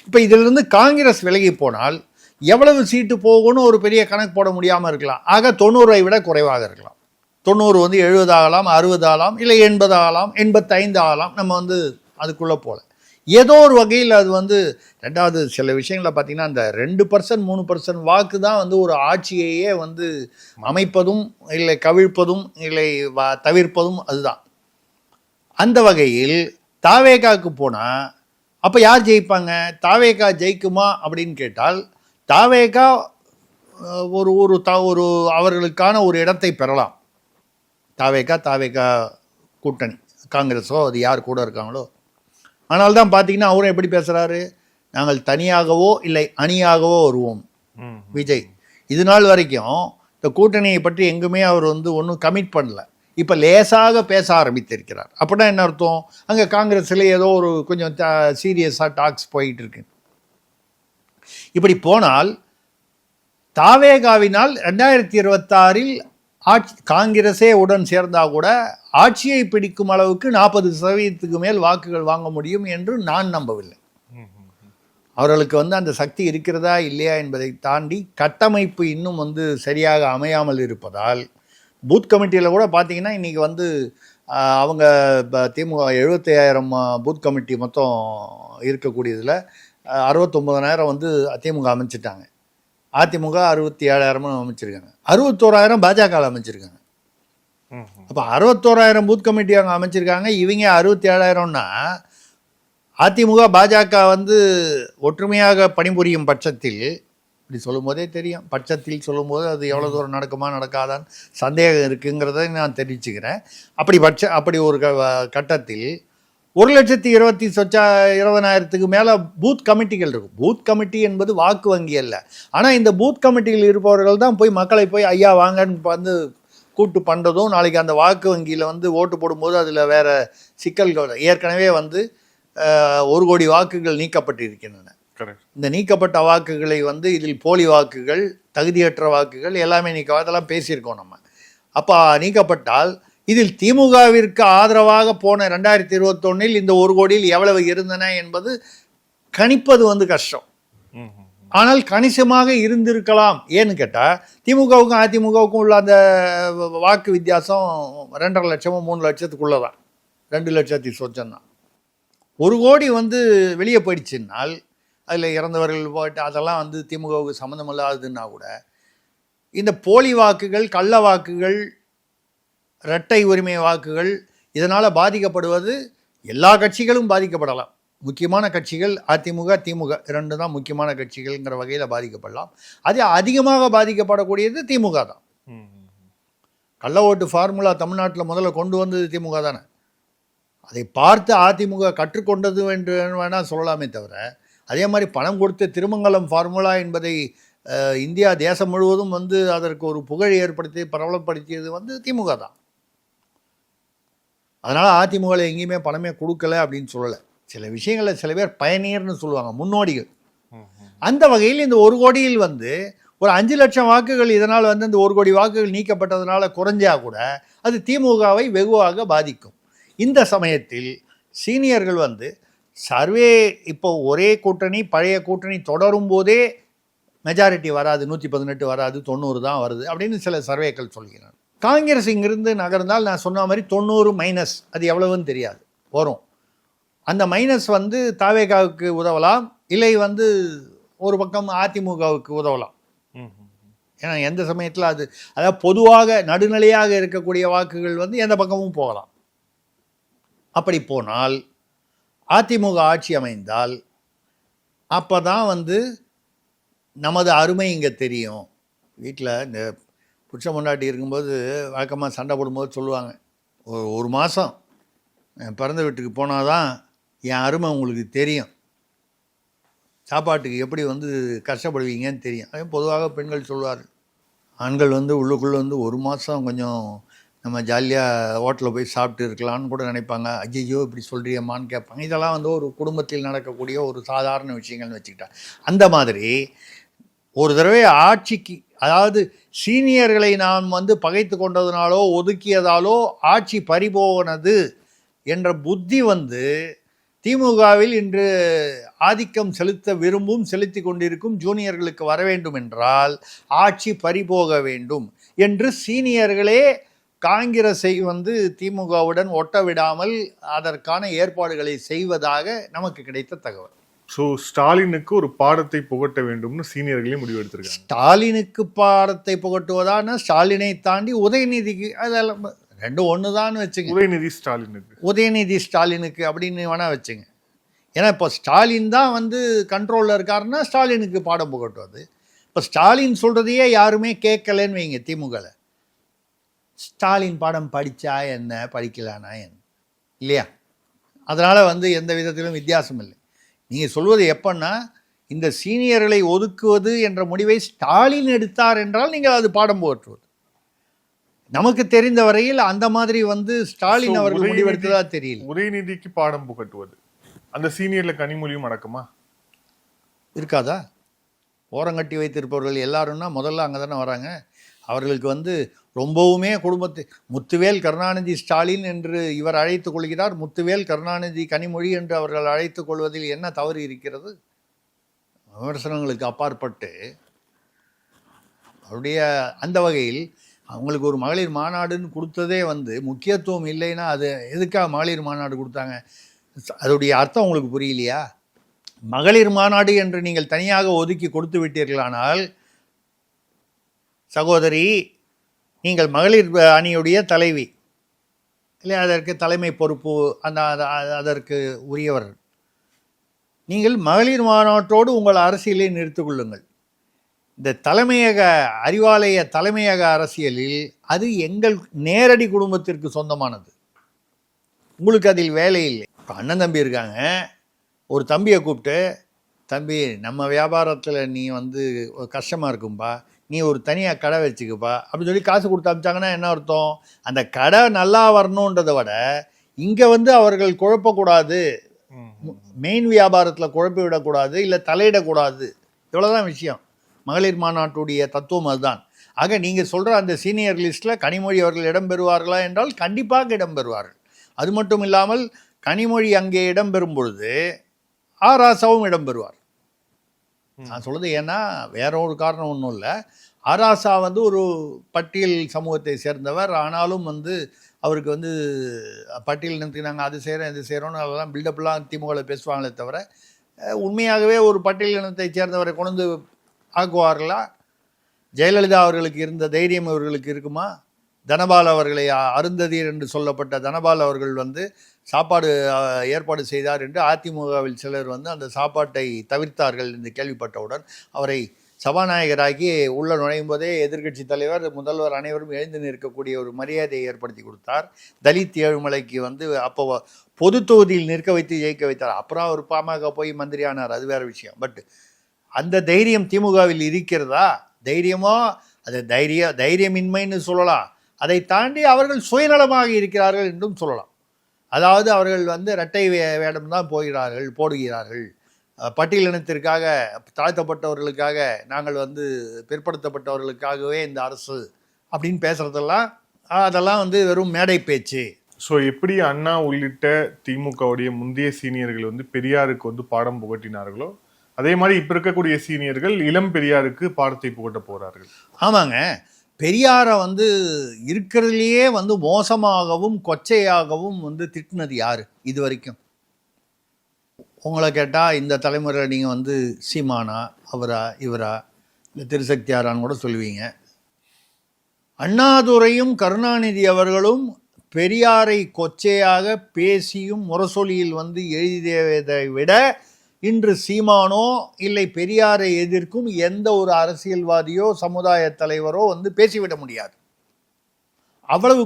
F: இப்போ இதிலிருந்து காங்கிரஸ் விலகி போனால் எவ்வளவு சீட்டு போகும்னு ஒரு பெரிய கணக்கு போட முடியாமல் இருக்கலாம். ஆக 90ஐ விட குறைவாக இருக்கலாம். 90 வந்து 70 ஆகலாம், 60 ஆகலாம், இல்லை 80 ஆகலாம், 85 ஆகலாம். நம்ம வந்து அதுக்குள்ளே போகல. ஏதோ ஒரு வகையில் அது வந்து ரெண்டாவது சில விஷயங்களை பார்த்திங்கன்னா அந்த 2% 3% வாக்கு தான் வந்து ஒரு ஆட்சியையே வந்து அமைப்பதும் இல்லை கவிழ்ப்பதும் இல்லை தவிர்ப்பதும் அதுதான். அந்த வகையில் தாவேகாவுக்கு போனால் அப்போ யார் ஜெயிப்பாங்க? தாவேகா ஜெயிக்குமா அப்படின்னு கேட்டால் தாவேகா ஒரு அவர்களுக்கான ஒரு இடத்தை பெறலாம். தாவேகா கூட்டணி காங்கிரஸோ அது யார் கூட இருக்காங்களோ. ஆனால் தான் பார்த்தீங்கன்னா அவரும் எப்படி பேசுகிறாரு? நாங்கள் தனியாகவோ இல்லை அணியாகவோ வருவோம். விஜய் இது நாள் வரைக்கும் இந்த கூட்டணியை பற்றி எங்குமே அவர் வந்து ஒன்றும் கமிட் பண்ணல. இப்போ லேசாக பேச ஆரம்பித்திருக்கிறார். அப்படின்னா என்ன அர்த்தம்? அங்கே காங்கிரஸில் ஏதோ ஒரு கொஞ்சம் சீரியஸாக டாக்ஸ் போயிட்டு இருக்கு. இப்படி போனால் தாவேகாவினால் 2026 காங்கிரஸே உடன் சேர்ந்தால் கூட ஆட்சியை பிடிக்கும் அளவுக்கு 40% மேல் வாக்குகள் வாங்க முடியும் என்று நான் நம்பவில்லை. அவர்களுக்கு வந்து அந்த சக்தி இருக்கிறதா இல்லையா என்பதை தாண்டி கட்டமைப்பு இன்னும் வந்து சரியாக அமையாமல் இருப்பதால் பூத் கமிட்டியில் கூட பார்த்தீங்கன்னா இன்றைக்கி வந்து அவங்க திமுக 75,000 பூத் கமிட்டி மொத்தம் இருக்கக்கூடியதில் 69,000 வந்து திமுக அமைச்சிட்டாங்க. அதிமுக 67,000 அமைச்சிருக்காங்க. 61,000 பாஜக அமைச்சிருக்காங்க. அப்போ 61,000 பூத் கமிட்டி அவங்க அமைச்சிருக்காங்க. இவங்க 67,000ன்னா அதிமுக பாஜக வந்து ஒற்றுமையாக பணிபுரியும் பட்சத்தில், இப்படி சொல்லும் போதே தெரியும், பட்சத்தில் சொல்லும்போது அது எவ்வளோ தூரம் நடக்குமா நடக்காதான்னு சந்தேகம் இருக்குங்கிறத நான் தெரிவிச்சுக்கிறேன். அப்படி ஒரு கட்டத்தில் 1,20,20,000 மேலே பூத் கமிட்டிகள் இருக்கும். பூத் கமிட்டி என்பது வாக்கு வங்கி அல்ல. ஆனால் இந்த பூத் கமிட்டியில் இருப்பவர்கள் தான் போய் மக்களை போய் ஐயா வாங்கன்னு வந்து கூட்டு பண்ணுறதும், நாளைக்கு அந்த வாக்கு வங்கியில் வந்து ஓட்டு போடும்போது அதில் வேறு சிக்கல்கள் ஏற்கனவே வந்து 1 கோடி வாக்குகள் நீக்கப்பட்டிருக்கின்றன. இந்த நீக்கப்பட்ட வாக்குகளை வந்து இதில் போலி வாக்குகள், தகுதியற்ற வாக்குகள் எல்லாமே அதெல்லாம் பேசியிருக்கோம் நம்ம. அப்போ நீக்கப்பட்டால் இதில் திமுகவிற்கு ஆதரவாக போன 2021 இந்த 1 கோடியில் எவ்வளவு இருந்தன என்பது கணிப்பது வந்து கஷ்டம். ஆனால் கணிசமாக இருந்திருக்கலாம். ஏன்னு கேட்டால் திமுகவுக்கும் அதிமுகவுக்கும் உள்ள அந்த வாக்கு வித்தியாசம் 2.5 லட்சமோ 3 லட்சத்துக்குள்ளே தான், 2 லட்சத்தி சொச்சம் தான். 1 கோடி வந்து வெளியே போயிடுச்சுன்னால் அதில் இறந்தவர்கள் போயிட்டு அதெல்லாம் வந்து திமுகவுக்கு சம்மந்தமில்லாததுன்னா கூட இந்த போலி வாக்குகள், கள்ள வாக்குகள், இரட்டை உரிமை வாக்குகள் இதனால் பாதிக்கப்படுவது எல்லா கட்சிகளும் பாதிக்கப்படலாம். முக்கியமான கட்சிகள் அதிமுக, திமுக 2 தான் முக்கியமான கட்சிகள்ங்கிற வகையில் பாதிக்கப்படலாம். அது அதிகமாக பாதிக்கப்படக்கூடியது திமுக தான். கள்ள ஓட்டு ஃபார்முலா தமிழ்நாட்டில் முதல்ல கொண்டு வந்தது திமுக தானே. அதை பார்த்து அதிமுக கற்றுக்கொண்டது என்று வேணால் சொல்லலாமே தவிர, அதே மாதிரி பணம் கொடுத்த திருமங்கலம் ஃபார்முலா என்பதை இந்தியா தேசம் முழுவதும் வந்து அதற்கு ஒரு புகழ் ஏற்படுத்தி பிரபலப்படுத்தியது வந்து திமுக தான். அதனால் அதிமுகவில் எங்கேயுமே பணமே கொடுக்கல அப்படின்னு சொல்லலை. சில விஷயங்களில் சில பேர் பயணியர்னு சொல்லுவாங்க, முன்னோடிகள். அந்த வகையில் இந்த 1 கோடியில் வந்து ஒரு 5 லட்சம் வாக்குகள் இதனால் வந்து இந்த 1 கோடி வாக்குகள் நீக்கப்பட்டதுனால குறைஞ்சா கூட அது திமுகவை வெகுவாக பாதிக்கும். இந்த சமயத்தில் சீனியர்கள் வந்து சர்வே இப்போ ஒரே கூட்டணி, பழைய கூட்டணி தொடரும் போதே மெஜாரிட்டி வராது, 118 வராது, 90 தான் வருது அப்படின்னு சில சர்வேக்கள் சொல்கிறாங்க. காங்கிரஸ் இங்கிருந்து நகர்ந்தால் நான் சொன்ன மாதிரி 90 மைனஸ், அது எவ்வளவுன்னு தெரியாது, வரும். அந்த மைனஸ் வந்து தாவேகாவுக்கு உதவலாம், இல்லை வந்து ஒரு பக்கம் அதிமுகவுக்கு உதவலாம். ஏன்னா எந்த சமயத்தில் அதாவது பொதுவாக நடுநிலையாக இருக்கக்கூடிய வாக்குகள் வந்து எந்த பக்கமும் போகலாம். அப்படி போனால் அதிமுக ஆட்சி அமைந்தால் அப்போ தான் வந்து நமது அருமை இங்கே தெரியும். வீட்டில் இந்த புருஷ பொண்டாட்டி இருக்கும்போது வழக்கமாக சண்டை போடும்போது சொல்லுவாங்க, ஒரு மாதம் பிறந்த வீட்டுக்கு போனால் தான் என் அருமை உங்களுக்கு தெரியும், சாப்பாட்டுக்கு எப்படி வந்து கஷ்டப்படுவீங்கன்னு தெரியும். அதே பொதுவாக பெண்கள் சொல்லுவார். ஆண்கள் வந்து உள்ளுக்குள்ளே வந்து 1 மாதம் கொஞ்சம் நம்ம ஜாலியாக ஹோட்டலில் போய் சாப்பிட்டு இருக்கலான்னு கூட நினைப்பாங்க. ஐயோ இப்படி சொல்கிறியம்மான்னு கேட்பாங்க. இதெல்லாம் வந்து ஒரு குடும்பத்தில் நடக்கக்கூடிய ஒரு சாதாரண விஷயங்கள்னு வச்சுக்கிட்டா. அந்த மாதிரி ஒரு தடவை ஆட்சிக்கு, அதாவது சீனியர்களை நாம் வந்து பகைத்து கொண்டதுனாலோ ஒதுக்கியதாலோ ஆட்சி பறிபோனது என்ற புத்தி வந்து திமுகவில் இன்று ஆதிக்கம் செலுத்த விரும்பும், செலுத்தி கொண்டிருக்கும் ஜூனியர்களுக்கு வர வேண்டும் என்றால் ஆட்சி பறிபோக வேண்டும் என்று சீனியர்களே காங்கிரஸை வந்து திமுகவுடன் ஒட்ட விடாமல் அதற்கான ஏற்பாடுகளை செய்வதாக நமக்கு கிடைத்த தகவல்.
E: ஸோ ஸ்டாலினுக்கு ஒரு பாடத்தை புகட்ட வேண்டும்னு சீனியர்களே முடிவெடுத்திருக்காங்க.
F: ஸ்டாலினுக்கு பாடத்தை புகட்டுவதான ஸ்டாலினை தாண்டி உதயநிதிக்கு, அதெல்லாம் 2 ஒன்று தான் வச்சுங்க. உதயநிதி ஸ்டாலினுக்கு அப்படின்னு வேணால் வச்சுங்க. ஏன்னா இப்போ ஸ்டாலின் தான் வந்து கண்ட்ரோலில் இருக்காருன்னா ஸ்டாலினுக்கு பாடம் புகட்டுவது. இப்போ ஸ்டாலின் சொல்கிறதையே யாருமே கேட்கலன்னு வைங்க திமுகவில். ஸ்டாலின் பாடம் படித்தா என்ன, படிக்கலானா என்ன, இல்லையா? அதனால் வந்து எந்த விதத்திலும் வித்தியாசம் இல்லை. நீங்கள் சொல்வது எப்பன்னா, இந்த சீனியர்களை ஒதுக்குவது என்ற முடிவை ஸ்டாலின் எடுத்தார் என்றால் நீங்கள் அது பாடம் புகட்டுவது. நமக்கு தெரிந்த வரையில் அந்த மாதிரி வந்து ஸ்டாலின் அவர்கள் முடிவெடுத்ததா தெரியல.
E: உதயநிதிக்கு பாடம் புகட்டுவது அந்த சீனியர்ல கனிமொழியும் அடக்கமா
F: இருக்காதா? ஓரங்கட்டி வைத்திருப்பவர்கள் எல்லாரும்னா முதல்ல அங்கே தானே வராங்க. அவர்களுக்கு வந்து ரொம்பவுமே குடும்பத்தை முத்துவேல் கருணாநிதி ஸ்டாலின் என்று இவர் அழைத்துக் கொள்கிறார், முத்துவேல் கருணாநிதி கனிமொழி என்று அவர்கள் அழைத்துக் கொள்வதில் என்ன தவறு இருக்கிறது? விமர்சனங்களுக்கு அப்பாற்பட்டு அவருடைய அந்த வகையில் அவங்களுக்கு ஒரு மகளிர் மாநாடுன்னு கொடுத்ததே வந்து முக்கியத்துவம் இல்லைன்னா அது எதுக்காக மகளிர் மாநாடு கொடுத்தாங்க? அதோடைய அர்த்தம் உங்களுக்கு புரியலையா? மகளிர் மாநாடு என்று நீங்கள் தனியாக ஒதுக்கி கொடுத்து விட்டீர்களானால், சகோதரி நீங்கள் மகளிர் அணியுடைய தலைவி இல்லை, அதற்கு தலைமை பொறுப்பு அதற்கு உரியவர், நீங்கள் மகளிர் மாநாட்டோடு உங்கள் அரசியலை நிறுத்திக் கொள்ளுங்கள். இந்த தலைமையக அறிவாலய தலைமையக அரசியலில் அது எங்கள் நேரடி குடும்பத்திற்கு சொந்தமானது, உங்களுக்கு அதில் வேலை இல்லை. இப்போ அண்ணன் தம்பி இருக்காங்க, ஒரு தம்பியை கூப்பிட்டு, தம்பி நம்ம வியாபாரத்தில் நீ வந்து கஷ்டமாக இருக்கும்பா, நீ ஒரு தனியாக கடை வச்சுக்கப்பா அப்படின்னு சொல்லி காசு கொடுத்து அமிச்சாங்கன்னா என்ன அர்த்தம்? அந்த கடை நல்லா வரணுன்றதை விட இங்கே வந்து அவர்கள் குழப்பக்கூடாது, மெயின் வியாபாரத்தில் குழப்பி விடக்கூடாது, இல்லை தலையிடக்கூடாது, இவ்வளோதான் விஷயம். மகளிர் மாநாட்டுடைய தத்துவம் அதுதான். ஆக நீங்கள் சொல்கிற அந்த சீனியர் லிஸ்ட்டில் கனிமொழி அவர்கள் இடம்பெறுவார்களா என்றால் கண்டிப்பாக இடம்பெறுவார்கள். அது மட்டும் இல்லாமல் கனிமொழி அங்கே இடம்பெறும் பொழுது ஆராசாவும் இடம்பெறுவார். நான் சொல்கிறது ஏன்னா வேற ஒரு காரணம் ஒன்றும் இல்லை. ஆராசா வந்து ஒரு பட்டியல் சமூகத்தை சேர்ந்தவர், ஆனாலும் வந்து அவருக்கு வந்து பட்டியல் இனத்துக்கு நாங்கள் அது செய்கிறோம் இது செய்கிறோன்னு அதெல்லாம் பில்டப்லாம் திமுகவில் பேசுவாங்களே தவிர உண்மையாகவே ஒரு பட்டியல் இனத்தை சேர்ந்தவரை கொண்டு ஆக்குவார்களா? ஜெயலலிதா அவர்களுக்கு இருந்த தைரியம் இவர்களுக்கு இருக்குமா? தனபால் அவர்களை அருந்ததீர் என்று சொல்லப்பட்ட தனபால் அவர்கள் வந்து சாப்பாடு ஏற்பாடு செய்தார் என்று அதிமுகவில் சிலர் வந்து அந்த சாப்பாட்டை தவிர்த்தார்கள் என்று கேள்விப்பட்டவுடன் அவரை சபாநாயகராகி உள்ள நுழையும் போதே எதிர்க்கட்சி தலைவர், முதல்வர் அனைவரும் எழுந்து நிற்கக்கூடிய ஒரு மரியாதையை ஏற்படுத்தி கொடுத்தார். தலித் ஏழுமலைக்கு வந்து அப்போ பொது தொகுதியில் நிற்க வைத்து ஜெயிக்க வைத்தார். அப்புறம் அவர் பாமக போய் மந்திரி ஆனார், அது வேறு விஷயம். பட் அந்த தைரியம் திமுகவில் இருக்கிறதா? தைரியமோ அது தைரியமின்மைன்னு சொல்லலாம். அதை தாண்டி அவர்கள் சுயநலமாக இருக்கிறார்கள் என்றும் சொல்லலாம். அதாவது அவர்கள் வந்து இரட்டை வேடம்தான் போடுகிறார்கள். பட்டியலினத்திற்காக, தாழ்த்தப்பட்டவர்களுக்காக, நாங்கள் வந்து பிற்படுத்தப்பட்டவர்களுக்காகவே இந்த அரசு அப்படின்னு பேசுறதெல்லாம் அதெல்லாம் வந்து வெறும் மேடை பேச்சு.
E: ஸோ எப்படி அண்ணா உள்ளிட்ட திமுகவுடைய முந்தைய சீனியர்கள் வந்து பெரியாருக்கு வந்து பாடம் புகட்டினார்களோ அதே மாதிரி இப்ப இருக்கக்கூடிய சீனியர்கள் இளம் பெரியாருக்கு பாடத்தை புகட்ட போறார்கள்.
F: ஆமாங்க, பெரியாரை வந்து இருக்கிறதுலையே வந்து மோசமாகவும் கொச்சையாகவும் வந்து திட்டினது யாரு இது வரைக்கும்? உங்களை கேட்டால் இந்த தலைமுறையில் நீங்கள் வந்து சீமானா, அவரா, இவரா, இல்லை திருசக்தியாரான்னு கூட சொல்லுவீங்க. அண்ணாதுரையும் கருணாநிதி அவர்களும் பெரியாரை கொச்சையாக பேசியும் முரசொலியில் வந்து எழுதியதை விட இன்று சீமானோ இல்லை பெரியாரை எதிர்க்கும் எந்த ஒரு அரசியல்வாதியோ சமுதாய தலைவரோ வந்து பேசிவிட முடியாது. அவ்வளவு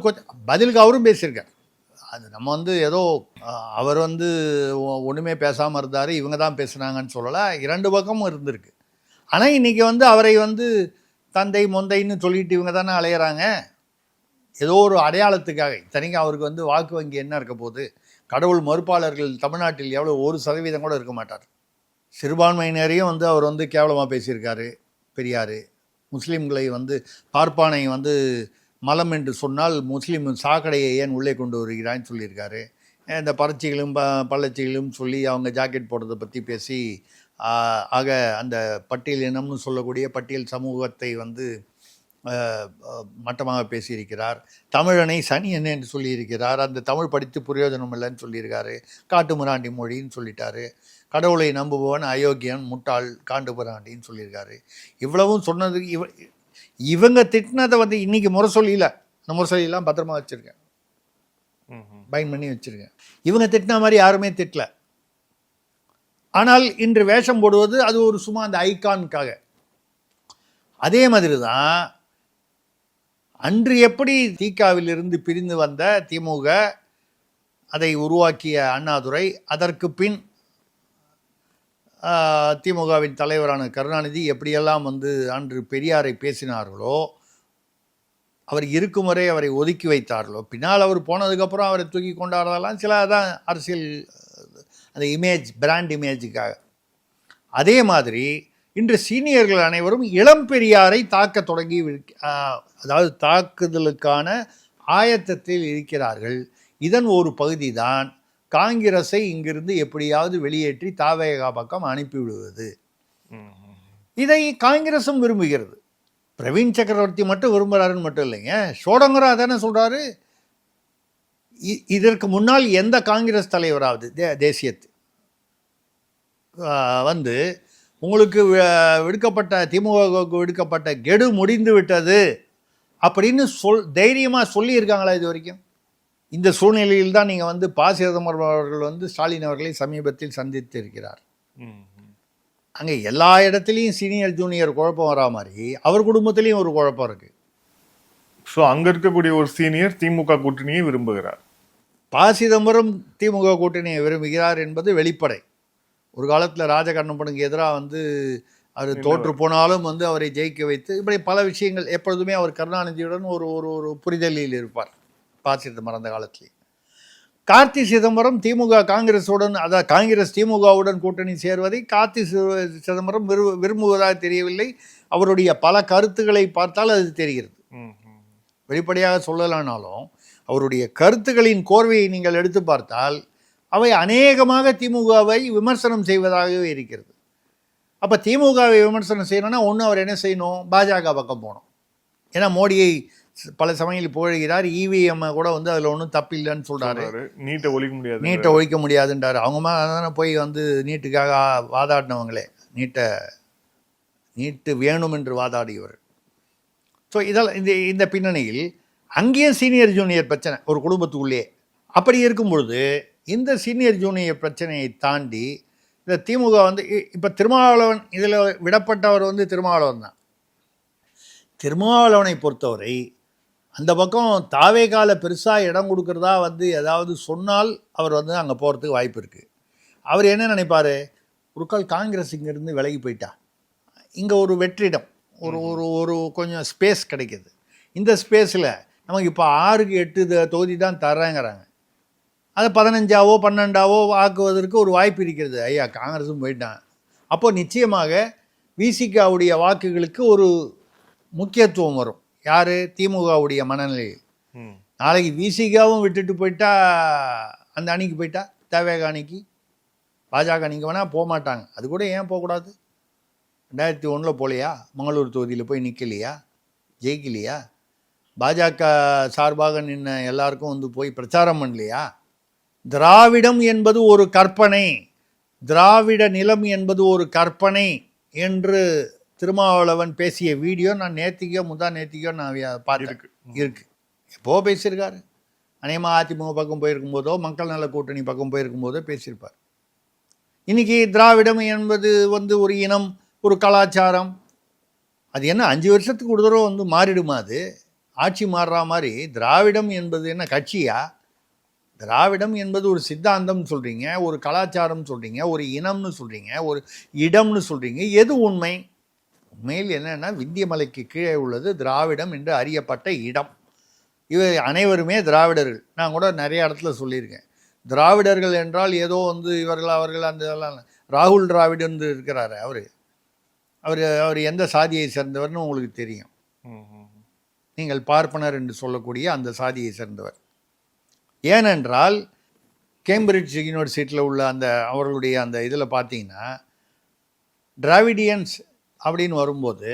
F: பதிலுக்கு அவரும் பேசியிருக்கார். அது நம்ம வந்து ஏதோ அவர் வந்து ஒன்றுமே பேசாமல் இருந்தார், இவங்க தான் பேசுனாங்கன்னு சொல்லலை, இரண்டு பக்கமும் இருந்திருக்கு. ஆனால் இன்றைக்கி வந்து அவரை வந்து தந்தை மொந்தைன்னு சொல்லிட்டு இவங்க தானே அலையிறாங்க, ஏதோ ஒரு அடையாளத்துக்காக. இத்தனைக்கும் அவருக்கு வந்து வாக்கு வங்கி என்ன இருக்க போகுது? கடவுள் மறுப்பாளர்கள் தமிழ்நாட்டில் எவ்வளோ 1% கூட இருக்க மாட்டார். சிறுபான்மையினரையும் வந்து அவர் வந்து கேவலமாக பேசியிருக்காரு பெரியார். முஸ்லீம்களை வந்து பார்ப்பானை வந்து மலம் என்று சொன்னால் முஸ்லீம் சாக்கடையை ஏன் உள்ளே கொண்டு வருகிறான்னு சொல்லியிருக்காரு. இந்த பறச்சிகளும் பள்ளச்சிகளும் சொல்லி அவங்க ஜாக்கெட் போடுறதை பற்றி பேசி ஆக அந்த பட்டியல் இனம்னு சொல்லக்கூடிய பட்டியல் சமூகத்தை வந்து மட்டமாக பேசியிருக்கிறார். தமிழனை சனியன் என்று சொல்லியிருக்கிறார். அந்த தமிழ் படித்து பிரயோஜனம் இல்லைன்னு சொல்லியிருக்காரு. காட்டுமிராண்டி மொழின்னு சொல்லிட்டாரு. கடவுளை நம்புபவன் அயோக்கியன், முட்டாள், காண்டுமிராண்டின்னு சொல்லியிருக்காரு. இவ்வளவும் சொன்னதுக்கு இவங்க திட்டினதை வந்து இன்னைக்கு முரசொலியில், அந்த முரசொலியெல்லாம் பத்திரமா வச்சுருக்கேன், பைன் பண்ணி வச்சுருக்கேன். இவங்க திட்டின மாதிரி யாருமே திட்டல. ஆனால் இன்று வேஷம் போடுவது அது ஒரு சும்மா அந்த ஐகானுக்காக. அதே மாதிரி தான் அன்று எப்படி திகாவிலிருந்து பிரிந்து வந்த திமுக அதை உருவாக்கிய அண்ணாதுரை, அதற்கு பின் திமுகவின் தலைவரான கருணாநிதி எப்படியெல்லாம் வந்து அன்று பெரியாரை பேசினார்களோ, அவர் இருக்கும் வரை அவரை ஒதுக்கி வைத்தார்களோ, பின்னால் அவர் போனதுக்கப்புறம் அவரை தூக்கி கொண்டாடுறதெல்லாம் சில தான் அரசியல் அந்த இமேஜ், பிராண்ட் இமேஜுக்காக. அதே மாதிரி இன்று சீனியர்கள் அனைவரும் இளம் பெரியாரை தாக்க தொடங்கி, அதாவது தாக்குதலுக்கான ஆயத்தத்தில் இருக்கிறார்கள். இதன் ஒரு பகுதி தான் காங்கிரஸை இங்கிருந்து எப்படியாவது வெளியேற்றி தாவேகா பக்கம் அனுப்பிவிடுவது. இதை காங்கிரசும் விரும்புகிறது. பிரவீன் சக்கரவர்த்தி மட்டும் விரும்புகிறாருன்னு மட்டும் இல்லைங்க, சோடங்கரா தானே சொல்கிறாரு. இதற்கு முன்னால் எந்த காங்கிரஸ் தலைவராவது தேசியத்து வந்து உங்களுக்கு விடுக்கப்பட்ட திமுகவுக்கு விடுக்கப்பட்ட கெடு முடிந்து விட்டது அப்படின்னு தைரியமாக சொல்லியிருக்காங்களா இது வரைக்கும்? இந்த சூழ்நிலையில் தான் நீங்கள் வந்து சிதம்பரம் அவர்கள் வந்து ஸ்டாலின் அவர்களை சமீபத்தில் சந்தித்து இருக்கிறார். அங்கே எல்லா இடத்துலையும் சீனியர் ஜூனியர் குழப்பம் வரா மாதிரி அவர் குடும்பத்திலையும் ஒரு குழப்பம் இருக்குது.
E: ஸோ அங்கே இருக்கக்கூடிய ஒரு சீனியர் திமுக கூட்டணியை விரும்புகிறார்.
F: ப. சிதம்பரம் திமுக கூட்டணியை விரும்புகிறார் என்பது வெளிப்படை. ஒரு காலத்தில் ராஜகண்ணப்பனுக்கு எதிராக வந்து அவர் தோற்று போனாலும் வந்து அவரை ஜெயிக்க வைத்து இப்படி பல விஷயங்கள் எப்பொழுதுமே அவர் கருணாநிதியுடன் ஒரு ஒரு ஒரு புரிதலில் இருப்பார் ப. சிதம்பரம் அந்த காலத்திலே. கார்த்தி சிதம்பரம் திமுக காங்கிரஸுடன், அதாவது காங்கிரஸ் திமுகவுடன் கூட்டணி சேர்வதை கார்த்தி சிதம்பரம் விரும்புவதாக தெரியவில்லை. அவருடைய பல கருத்துக்களை பார்த்தால் அது தெரிகிறது. வெளிப்படையாக சொல்லலானாலும் அவருடைய கருத்துக்களின் கோர்வையை நீங்கள் எடுத்து பார்த்தால் அவை அநேகமாக திமுகவை விமர்சனம் செய்வதாகவே இருக்கிறது. அப்போ திமுகவை விமர்சனம் செய்யணும்னா ஒன்று அவர் என்ன செய்யணும், பாஜக பக்கம் போகணும். ஏன்னா மோடியை பல சமயங்களில் புகழ்கிறார். இவிஎம் கூட வந்து அதில் ஒன்றும் தப்பு இல்லைன்னு சொல்கிறாரு. நீட்டை ஒழிக்க முடியாதுன்றார். அவங்க தானே போய் வந்து நீட்டுக்காக வாதாடினவங்களே, நீட்டு வேணும் என்று வாதாடியவர். ஸோ இதெல்லாம் இந்த பின்னணியில் அங்கேயே சீனியர் ஜூனியர் பிரச்சனை ஒரு குடும்பத்துக்குள்ளே. அப்படி இருக்கும் பொழுது இந்த சீனியர் ஜூனியர் பிரச்சனையை தாண்டி இந்த திமுக வந்து இப்போ திருமாவளவன் இதில் விடப்பட்டவர் வந்து திருமாவளவன் தான். திருமாவளவனை பொறுத்தவரை அந்த பக்கம் தாவேகால பெருசாக இடம் கொடுக்குறதா வந்து ஏதாவது சொன்னால் அவர் வந்து அங்கே போகிறதுக்கு வாய்ப்பு இருக்குது. அவர் என்ன நினைப்பார், ஒரு கால் காங்கிரஸ் இங்கேருந்து விலகி போயிட்டா இங்கே ஒரு வெற்றிடம், ஒரு ஒரு ஒரு கொஞ்சம் ஸ்பேஸ் கிடைக்கிது. இந்த ஸ்பேஸில் நமக்கு இப்போ 6க்கு 8 தொகுதி தான் தர்றாங்கிறாங்க. அதை 15ஆவோ 12ஆவோ ஆக்குவதற்கு ஒரு வாய்ப்பு இருக்கிறது. ஐயா காங்கிரஸும் போயிட்டான். அப்போது நிச்சயமாக விசிகாவுடைய வாக்குகளுக்கு ஒரு முக்கியத்துவம் வரும். யார், திமுகவுடைய மனநிலையில். நாளைக்கு விசிகாவும் விட்டுட்டு போயிட்டா அந்த அணிக்கு போயிட்டா தேவேக அணிக்கு பாஜக அணிக்கு வேணால் போக மாட்டாங்க. அது கூட ஏன் போகக்கூடாது? 2001 போகலையா, மங்களூர் தொகுதியில் போய் நிற்கலையா, ஜெயிக்கலையா? பாஜக சார்பாக நின்ன எல்லாருக்கும் வந்து போய் பிரச்சாரம் பண்ணலையா? திராவிடம் என்பது ஒரு கற்பனை, திராவிட நிலம் என்பது ஒரு கற்பனை என்று திருமாவளவன் பேசிய வீடியோ நான் நேத்திக்கோ நான் பார்த்துருக்கு இருக்கு. எப்போ பேசியிருக்காரு? அநேகமாக அதிமுக பக்கம் போயிருக்கும் போதோ மக்கள் நல கூட்டணி பக்கம் போயிருக்கும் போதோ பேசியிருப்பார். இன்னைக்கு திராவிடம் என்பது வந்து ஒரு இனம், ஒரு கலாச்சாரம். அது என்ன 5 வருஷத்துக்கு ஒரு தடவை வந்து மாறிடுமா? அது ஆட்சி மாறுற மாதிரி திராவிடம் என்பது என்ன கட்சியா? திராவிடம் என்பது ஒரு சித்தாந்தம் சொல்கிறீங்க, ஒரு கலாச்சாரம் சொல்கிறீங்க, ஒரு இனம்னு சொல்கிறீங்க, ஒரு இடம்னு சொல்கிறீங்க. எது உண்மை? உண்மையில் என்னென்னா விந்தியமலைக்கு கீழே உள்ளது திராவிடம் என்று அறியப்பட்ட இடம். இவர் அனைவருமே திராவிடர்கள். நான் கூட நிறைய இடத்துல சொல்லியிருக்கேன். திராவிடர்கள் என்றால் ஏதோ வந்து அவர்கள் அந்த இதெல்லாம். ராகுல் டிராவிடன் இருக்கிறாரு, அவர் எந்த சாதியை சேர்ந்தவர்னு உங்களுக்கு தெரியும். நீங்கள் பார்ப்பனர் என்று சொல்லக்கூடிய அந்த சாதியை சேர்ந்தவர். ஏனென்றால் கேம்பிரிட்ஜ் யூனிவர்சிட்டியில் உள்ள அந்த அவர்களுடைய அந்த இதில் பார்த்தீங்கன்னா டிராவிடியன்ஸ் அப்படின்னு வரும்போது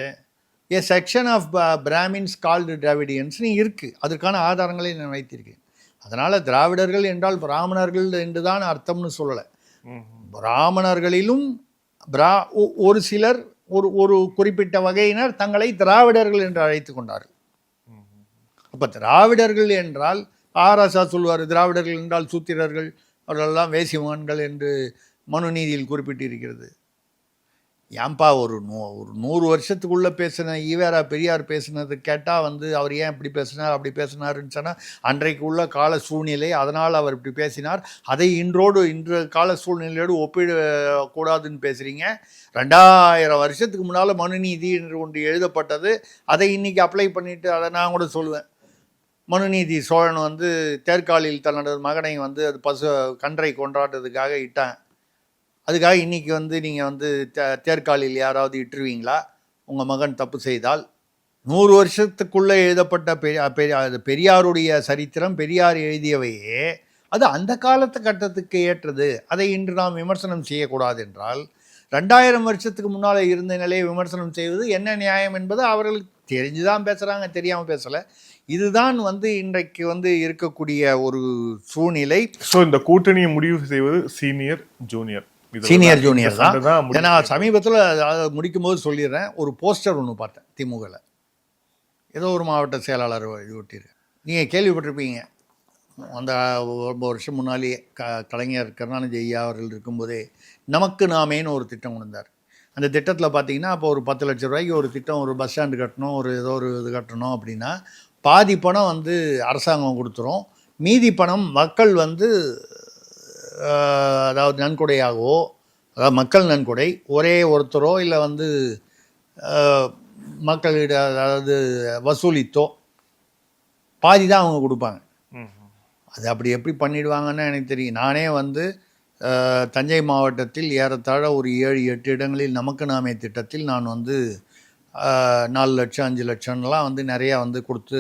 F: a section of Brahmins called டிராவிடியன்ஸ்னு இருக்குது. அதற்கான ஆதாரங்களை நான் வைத்திருக்கேன். அதனால் திராவிடர்கள் என்றால் பிராமணர்கள் என்று தான் அர்த்தம்னு சொல்லலை. பிராமணர்களிலும் ஒரு சிலர் ஒரு குறிப்பிட்ட வகையினர் தங்களை திராவிடர்கள் என்று அழைத்து கொண்டார்கள். அப்போ திராவிடர்கள் என்றால் ஆராசா சொல்வார், திராவிடர்கள் என்றால் சூத்திரர்கள், அவர்களெல்லாம் வேசிமகன்கள் என்று மனுநீதியில் குறிப்பிட்டிருக்கிறது. ஏன்பா ஒரு 100 வருஷத்துக்குள்ளே பேசின ஈவேரா பெரியார் பேசினது கேட்டால் வந்து அவர் ஏன் இப்படி பேசினார் அப்படி பேசினாருன்னு சொன்னால் அன்றைக்கு உள்ள கால சூழ்நிலை, அதனால் அவர் இப்படி பேசினார், அதை இன்று கால சூழ்நிலையோடு ஒப்பிடக்கூடாதுன்னு பேசுகிறீங்க. 2000 வருஷத்துக்கு முன்னால் மனுநீதி என்று ஒன்று எழுதப்பட்டது, அதை இன்றைக்கி அப்ளை பண்ணிவிட்டு அதை நான் கூட சொல்லுவேன். மனுநீதி சோழன் வந்து தேர்காலில் தன்னோட மகனை வந்து அது கன்றை கொண்டாடுறதுக்காக இட்டான். அதுக்காக இன்றைக்கி வந்து நீங்கள் வந்து தேர்காலில் யாராவது இட்டுருவீங்களா உங்கள் மகன் தப்பு செய்தால்? 100 வருஷத்துக்குள்ளே எழுதப்பட்ட பெரியாருடைய சரித்திரம், பெரியார் எழுதியவையே அது அந்த காலத்து கட்டத்துக்கு ஏற்றது. அதை இன்று நாம் விமர்சனம் செய்யக்கூடாது என்றால் 2000 வருஷத்துக்கு முன்னால் இருந்த நிலையை விமர்சனம் செய்வது என்ன நியாயம் என்பது அவர்களுக்கு தெரிஞ்சு தான் பேசுகிறாங்க, தெரியாமல் பேசலை. இதுதான் வந்து இன்றைக்கு வந்து இருக்கக்கூடிய ஒரு சூழ்நிலை.
E: ஸோ இந்த கூட்டணியை முடிவு செய்வது சீனியர் ஜூனியர்
F: தான். ஏன்னா சமீபத்தில் அதை முடிக்கும் போது சொல்லிடுறேன், ஒரு போஸ்டர் ஒன்று பார்த்தேன் திமுகவில், ஏதோ ஒரு மாவட்ட செயலாளர் இது ஒட்டியிருக்கேன். நீங்கள் கேள்விப்பட்டிருப்பீங்க, அந்த 1 வருஷம் முன்னாலேயே கலைஞர் கருணாநிதி ஐயா அவர்கள் இருக்கும்போதே நமக்கு நாமேன்னு ஒரு திட்டம் கொண்டு வந்தார். அந்த திட்டத்தில் பார்த்தீங்கன்னா அப்போ ஒரு 10 லட்சம் ரூபாய்க்கு ஒரு திட்டம், ஒரு பஸ் ஸ்டாண்டு கட்டணும், ஏதோ ஒரு இது கட்டணும் அப்படின்னா பாதி பணம் வந்து அரசாங்கம் கொடுத்துரும், மீதி பணம் மக்கள் வந்து அதாவது நன்கொடையாகவோ, அதாவது மக்கள் நன்கொடை ஒரே ஒருத்தரோ இல்லை வந்து மக்களிட அதாவது வசூலித்தோ பாதி தான் அவங்க கொடுப்பாங்க. அது அப்படி எப்படி பண்ணிடுவாங்கன்னு எனக்கு தெரியும். நானே வந்து தஞ்சை மாவட்டத்தில் ஏறத்தாழ ஒரு 7-8 இடங்களில் நமக்கு நாமே திட்டத்தில் நான் வந்து 4 லட்சம் 5 லட்சம்லாம் வந்து நிறையா வந்து கொடுத்து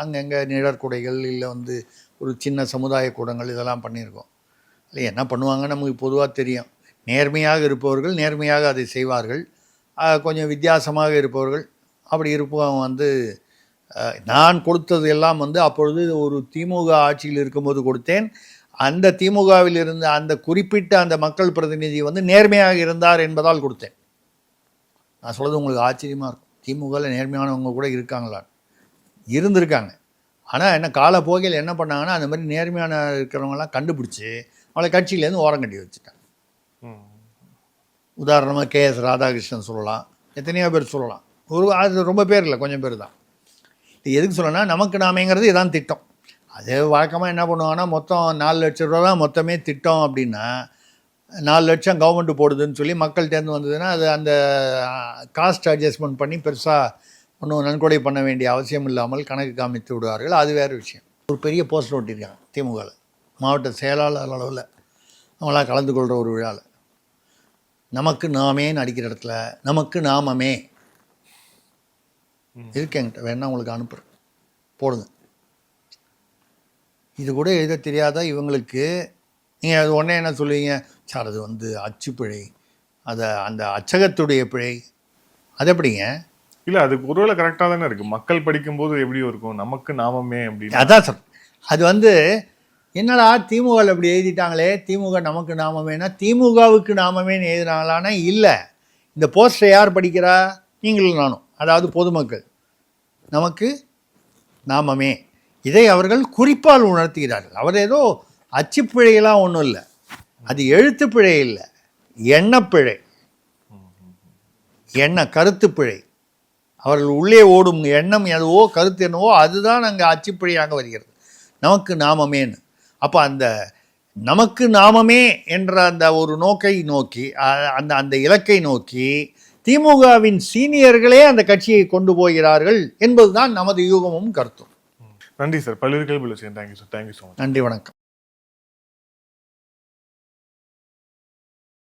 F: அங்கங்கே நிழற்குடைகள் இல்லை வந்து ஒரு சின்ன சமுதாய கூடங்கள் இதெல்லாம் பண்ணியிருக்கோம். இல்லை என்ன பண்ணுவாங்க நமக்கு பொதுவாக தெரியும். நேர்மையாக இருப்பவர்கள் நேர்மையாக அதை செய்வார்கள். கொஞ்சம் வித்தியாசமாக இருப்பவர்கள் அப்படி இருப்பவங்க வந்து நான் கொடுத்தது எல்லாம் வந்து அப்பொழுது ஒரு திமுக ஆட்சியில் இருக்கும்போது கொடுத்தேன். அந்த திமுகவில் இருந்த அந்த குறிப்பிட்ட அந்த மக்கள் பிரதிநிதி வந்து நேர்மையாக இருந்தார் என்பதால் கொடுத்தேன். நான் சொல்கிறது உங்களுக்கு ஆச்சரியமாக இருக்கும். திமுகவில் நேர்மையானவங்க கூட இருக்காங்களா? இருந்திருக்காங்க. ஆனால் என்ன காலப்போக்கில் என்ன பண்ணாங்கன்னா அந்த மாதிரி நேர்மையான இருக்கிறவங்கலாம் கண்டுபிடிச்சி அவளை கட்சியிலேருந்து ஓரம் கட்டி வச்சுட்டாங்க. உதாரணமாக KS ராதாகிருஷ்ணன் சொல்லலாம், எத்தனையோ பேர் சொல்லலாம். அது ரொம்ப பேர் இல்லை, கொஞ்சம் பேர் தான். இது எதுக்கு சொல்லணும்னா நமக்கு நாமேங்கிறது இதான் திட்டம். அது வழக்கமாக என்ன பண்ணுவாங்கன்னா மொத்தம் 4 லட்ச ரூபா தான் மொத்தமே திட்டம் அப்படின்னா 4 லட்சம் கவர்மெண்ட்டு போடுதுன்னு சொல்லி மக்கள்கிட்டேருந்து வந்ததுன்னா அது அந்த காஸ்ட் அட்ஜஸ்ட்மெண்ட் பண்ணி பெருசாக ஒன்றும் நன்கொடை பண்ண வேண்டிய அவசியம் இல்லாமல் கணக்கு காமித்து விடுவார்கள். அது வேறு விஷயம். ஒரு பெரிய போஸ்டர் ஒட்டியிருக்காங்க திமுகவில், மாவட்ட செயலாளர் அளவில் அவங்களாம் கலந்து கொள்கிற ஒரு விழாவில். நமக்கு நாமேன்னு அடிக்கிற இடத்துல நமக்கு நாமமே இருக்கு. என்கிட்ட வேணா உங்களுக்கு அனுப்புகிறேன், போடுங்க. இது கூட எழுத தெரியாதா இவங்களுக்கு? நீங்கள் அது உடனே என்ன சொல்லுவீங்க, சார் அது வந்து அச்சுப்பிழை, அதை அந்த அச்சகத்துடைய பிழை, அது எப்படிங்க?
E: இல்லை அதுக்கு ஒருவேளை கரெக்டாக தானே இருக்குது. மக்கள் படிக்கும்போது எப்படியும் இருக்கும் நமக்கு நாமமே அப்படின்னு.
F: அதான் சார், அது வந்து என்னடா திமுகவில் இப்படி எழுதிட்டாங்களே, திமுக நமக்கு நாமமேனா திமுகவுக்கு நாமமேன்னு எழுதினாங்களான்னா இல்லை. இந்த போஸ்டரை யார் படிக்கிறா? நீங்களும் நானும், அதாவது பொதுமக்கள். நமக்கு நாமமே, இதை அவர்கள் குறிப்பால் உணர்த்துகிறார்கள். அவர் ஏதோ அச்சுப்பிழையெல்லாம் ஒன்றும் இல்லை, அது எழுத்துப்பிழை இல்லை, எண்ணப்பிழை, கருத்து பிழை. அவர்கள் உள்ளே ஓடும் எண்ணம் எதுவோ கருத்து என்னவோ அதுதான் அங்கே அச்சுப்பிழையாக வருகிறது, நமக்கு நாமமேன்னு. அப்போ அந்த நமக்கு நாமமே என்ற அந்த ஒரு நோக்கை நோக்கி அந்த இலக்கை நோக்கி திமுகவின் சீனியர்களே அந்த கட்சியை கொண்டு போகிறார்கள் என்பதுதான் நமது யூகமும் கருத்தும்.
E: நன்றி சார். பல்வேறு கேள்விகள். Thank you sir. Thank you so much.
F: நன்றி, வணக்கம்.